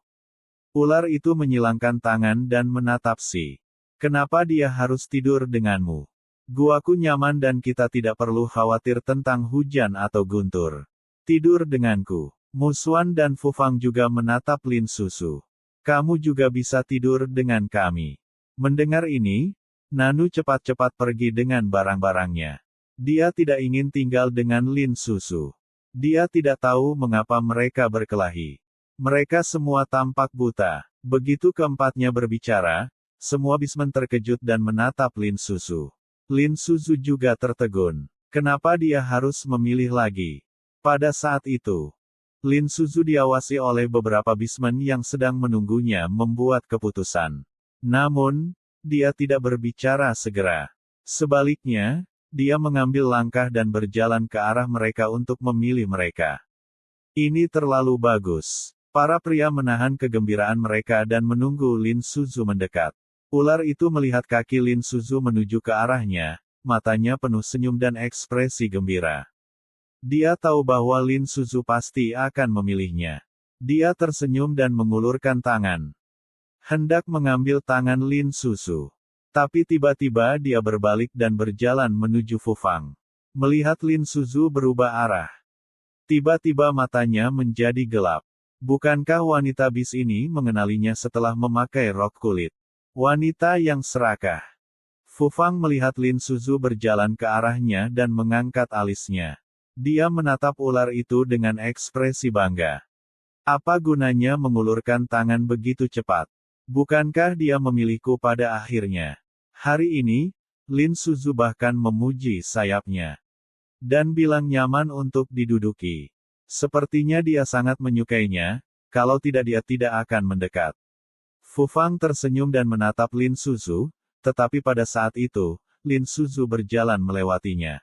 Ular itu menyilangkan tangan dan menatap si. Kenapa dia harus tidur denganmu? Guaku nyaman dan kita tidak perlu khawatir tentang hujan atau guntur. Tidur denganku. Musuan dan Fufang juga menatap Lin Susu. Kamu juga bisa tidur dengan kami. Mendengar ini, Nanu cepat-cepat pergi dengan barang-barangnya. Dia tidak ingin tinggal dengan Lin Susu. Dia tidak tahu mengapa mereka berkelahi. Mereka semua tampak buta. Begitu keempatnya berbicara, semua bismen terkejut dan menatap Lin Susu. Lin Susu juga tertegun. Kenapa dia harus memilih lagi? Pada saat itu, Lin Susu diawasi oleh beberapa bismen yang sedang menunggunya membuat keputusan. Namun, dia tidak berbicara segera. Sebaliknya, dia mengambil langkah dan berjalan ke arah mereka untuk memilih mereka. Ini terlalu bagus. Para pria menahan kegembiraan mereka dan menunggu Lin Susu mendekat. Ular itu melihat kaki Lin Susu menuju ke arahnya, matanya penuh senyum dan ekspresi gembira. Dia tahu bahwa Lin Susu pasti akan memilihnya. Dia tersenyum dan mengulurkan tangan. Hendak mengambil tangan Lin Susu. Tapi tiba-tiba dia berbalik dan berjalan menuju Fufang. Melihat Lin Susu berubah arah. Tiba-tiba matanya menjadi gelap. Bukankah wanita bis ini mengenalinya setelah memakai rok kulit? Wanita yang serakah. Fufang melihat Lin Susu berjalan ke arahnya dan mengangkat alisnya. Dia menatap ular itu dengan ekspresi bangga. Apa gunanya mengulurkan tangan begitu cepat? Bukankah dia memilihku pada akhirnya? Hari ini, Lin Susu bahkan memuji sayapnya. Dan bilang nyaman untuk diduduki. Sepertinya dia sangat menyukainya, kalau tidak dia tidak akan mendekat. Fufang tersenyum dan menatap Lin Susu, tetapi pada saat itu, Lin Susu berjalan melewatinya.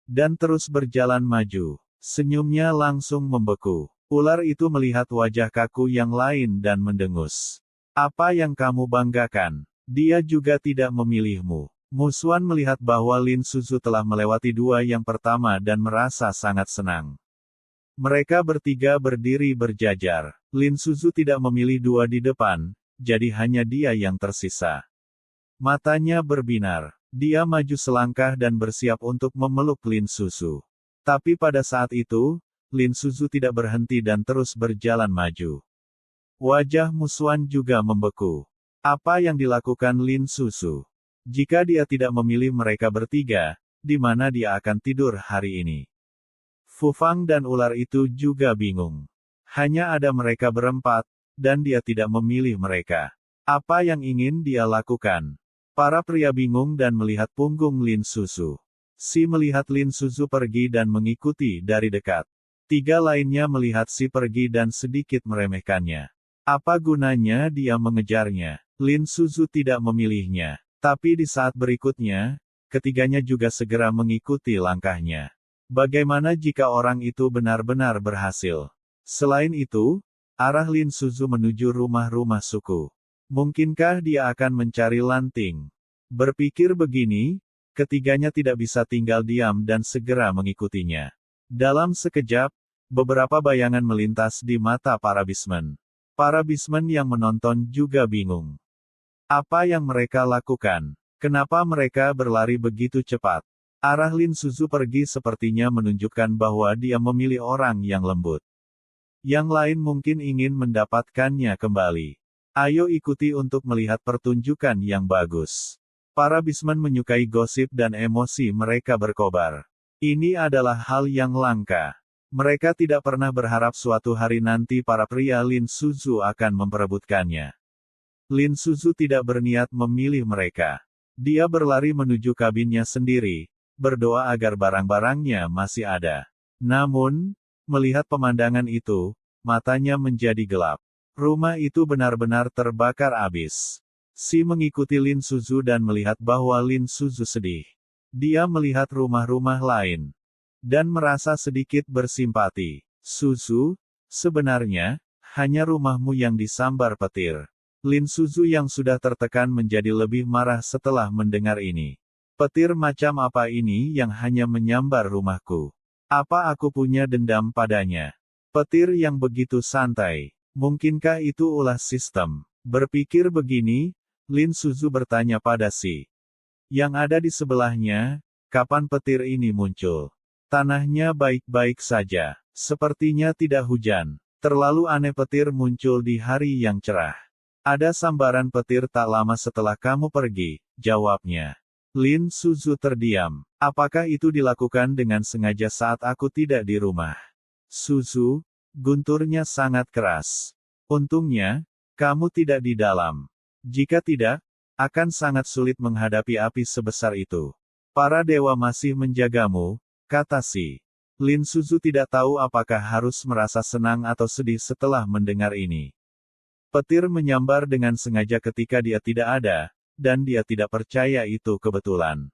Dan terus berjalan maju. Senyumnya langsung membeku. Ular itu melihat wajah kaku yang lain dan mendengus. Apa yang kamu banggakan? Dia juga tidak memilihmu. Musuan melihat bahwa Lin Susu telah melewati dua yang pertama dan merasa sangat senang. Mereka bertiga berdiri berjajar. Lin Susu tidak memilih dua di depan, jadi hanya dia yang tersisa. Matanya berbinar. Dia maju selangkah dan bersiap untuk memeluk Lin Susu. Tapi pada saat itu, Lin Susu tidak berhenti dan terus berjalan maju. Wajah Musuan juga membeku. Apa yang dilakukan Lin Susu? Jika dia tidak memilih mereka bertiga, di mana dia akan tidur hari ini? Fufang dan ular itu juga bingung. Hanya ada mereka berempat, dan dia tidak memilih mereka. Apa yang ingin dia lakukan? Para pria bingung dan melihat punggung Lin Susu. Si melihat Lin Susu pergi dan mengikuti dari dekat. Tiga lainnya melihat si pergi dan sedikit meremehkannya. Apa gunanya dia mengejarnya? Lin Susu tidak memilihnya. Tapi di saat berikutnya, ketiganya juga segera mengikuti langkahnya. Bagaimana jika orang itu benar-benar berhasil? Selain itu, arah Lin Susu menuju rumah-rumah suku. Mungkinkah dia akan mencari Lanting? Berpikir begini, ketiganya tidak bisa tinggal diam dan segera mengikutinya. Dalam sekejap, beberapa bayangan melintas di mata para bismen. Para bismen yang menonton juga bingung. Apa yang mereka lakukan? Kenapa mereka berlari begitu cepat? Arah Lin Susu pergi sepertinya menunjukkan bahwa dia memilih orang yang lembut. Yang lain mungkin ingin mendapatkannya kembali. Ayo ikuti untuk melihat pertunjukan yang bagus. Para bismen menyukai gosip dan emosi mereka berkobar. Ini adalah hal yang langka. Mereka tidak pernah berharap suatu hari nanti para pria Lin Susu akan memperebutkannya. Lin Susu tidak berniat memilih mereka. Dia berlari menuju kabinnya sendiri, berdoa agar barang-barangnya masih ada. Namun, melihat pemandangan itu, matanya menjadi gelap. Rumah itu benar-benar terbakar habis. Si mengikuti Lin Susu dan melihat bahwa Lin Susu sedih. Dia melihat rumah-rumah lain. Dan merasa sedikit bersimpati. Susu, sebenarnya, hanya rumahmu yang disambar petir. Lin Susu yang sudah tertekan menjadi lebih marah setelah mendengar ini. Petir macam apa ini yang hanya menyambar rumahku? Apa aku punya dendam padanya? Petir yang begitu santai. Mungkinkah itu ulah sistem? Berpikir begini, Lin Susu bertanya pada si Yang ada di sebelahnya, kapan petir ini muncul? Tanahnya baik-baik saja. Sepertinya tidak hujan. Terlalu aneh petir muncul di hari yang cerah. Ada sambaran petir tak lama setelah kamu pergi, jawabnya. Lin Suzu terdiam. Apakah itu dilakukan dengan sengaja saat aku tidak di rumah? Suzu, gunturnya sangat keras. Untungnya, kamu tidak di dalam. Jika tidak, akan sangat sulit menghadapi api sebesar itu. Para dewa masih menjagamu, kata si. Lin Suzu tidak tahu apakah harus merasa senang atau sedih setelah mendengar ini. Petir menyambar dengan sengaja ketika dia tidak ada, dan dia tidak percaya itu kebetulan.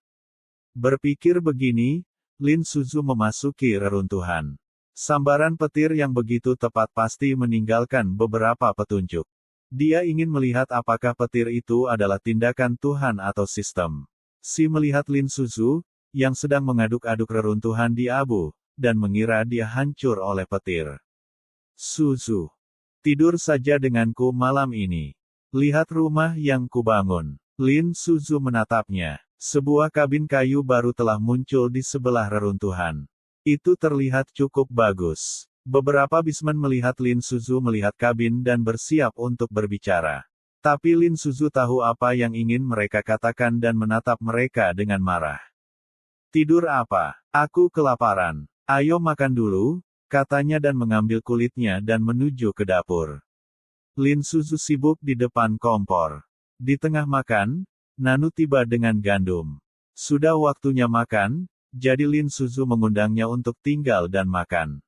Berpikir begini, Lin Suzu memasuki reruntuhan. Sambaran petir yang begitu tepat pasti meninggalkan beberapa petunjuk. Dia ingin melihat apakah petir itu adalah tindakan Tuhan atau sistem. Si melihat Lin Suzu, yang sedang mengaduk-aduk reruntuhan di abu, dan mengira dia hancur oleh petir. Suzu. Tidur saja denganku malam ini. Lihat rumah yang kubangun. Lin Suzu menatapnya. Sebuah kabin kayu baru telah muncul di sebelah reruntuhan. Itu terlihat cukup bagus. Beberapa bisman melihat Lin Suzu melihat kabin dan bersiap untuk berbicara. Tapi Lin Suzu tahu apa yang ingin mereka katakan dan menatap mereka dengan marah. Tidur apa? Aku kelaparan. Ayo makan dulu, katanya dan mengambil kulitnya dan menuju ke dapur. Lin Suzu sibuk di depan kompor. Di tengah makan, Nanu tiba dengan gandum. Sudah waktunya makan, jadi Lin Suzu mengundangnya untuk tinggal dan makan.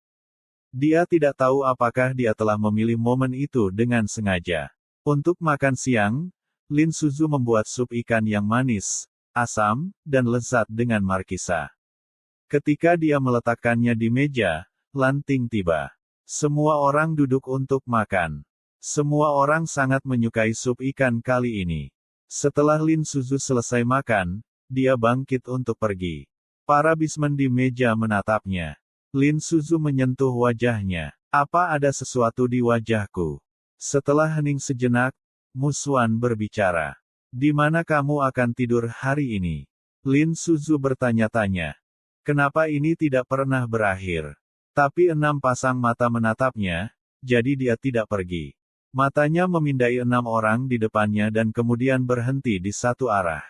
Dia tidak tahu apakah dia telah memilih momen itu dengan sengaja. Untuk makan siang, Lin Suzu membuat sup ikan yang manis, asam, dan lezat dengan markisa. Ketika dia meletakkannya di meja, Lanting tiba. Semua orang duduk untuk makan. Semua orang sangat menyukai sup ikan kali ini. Setelah Lin Suzu selesai makan, dia bangkit untuk pergi. Para bisman di meja menatapnya. Lin Suzu menyentuh wajahnya. Apa ada sesuatu di wajahku? Setelah hening sejenak, Muswan berbicara. Di mana kamu akan tidur hari ini? Lin Suzu bertanya-tanya. Kenapa ini tidak pernah berakhir? Tapi 6 pasang mata menatapnya, jadi dia tidak pergi. Matanya memindai 6 orang di depannya dan kemudian berhenti di satu arah.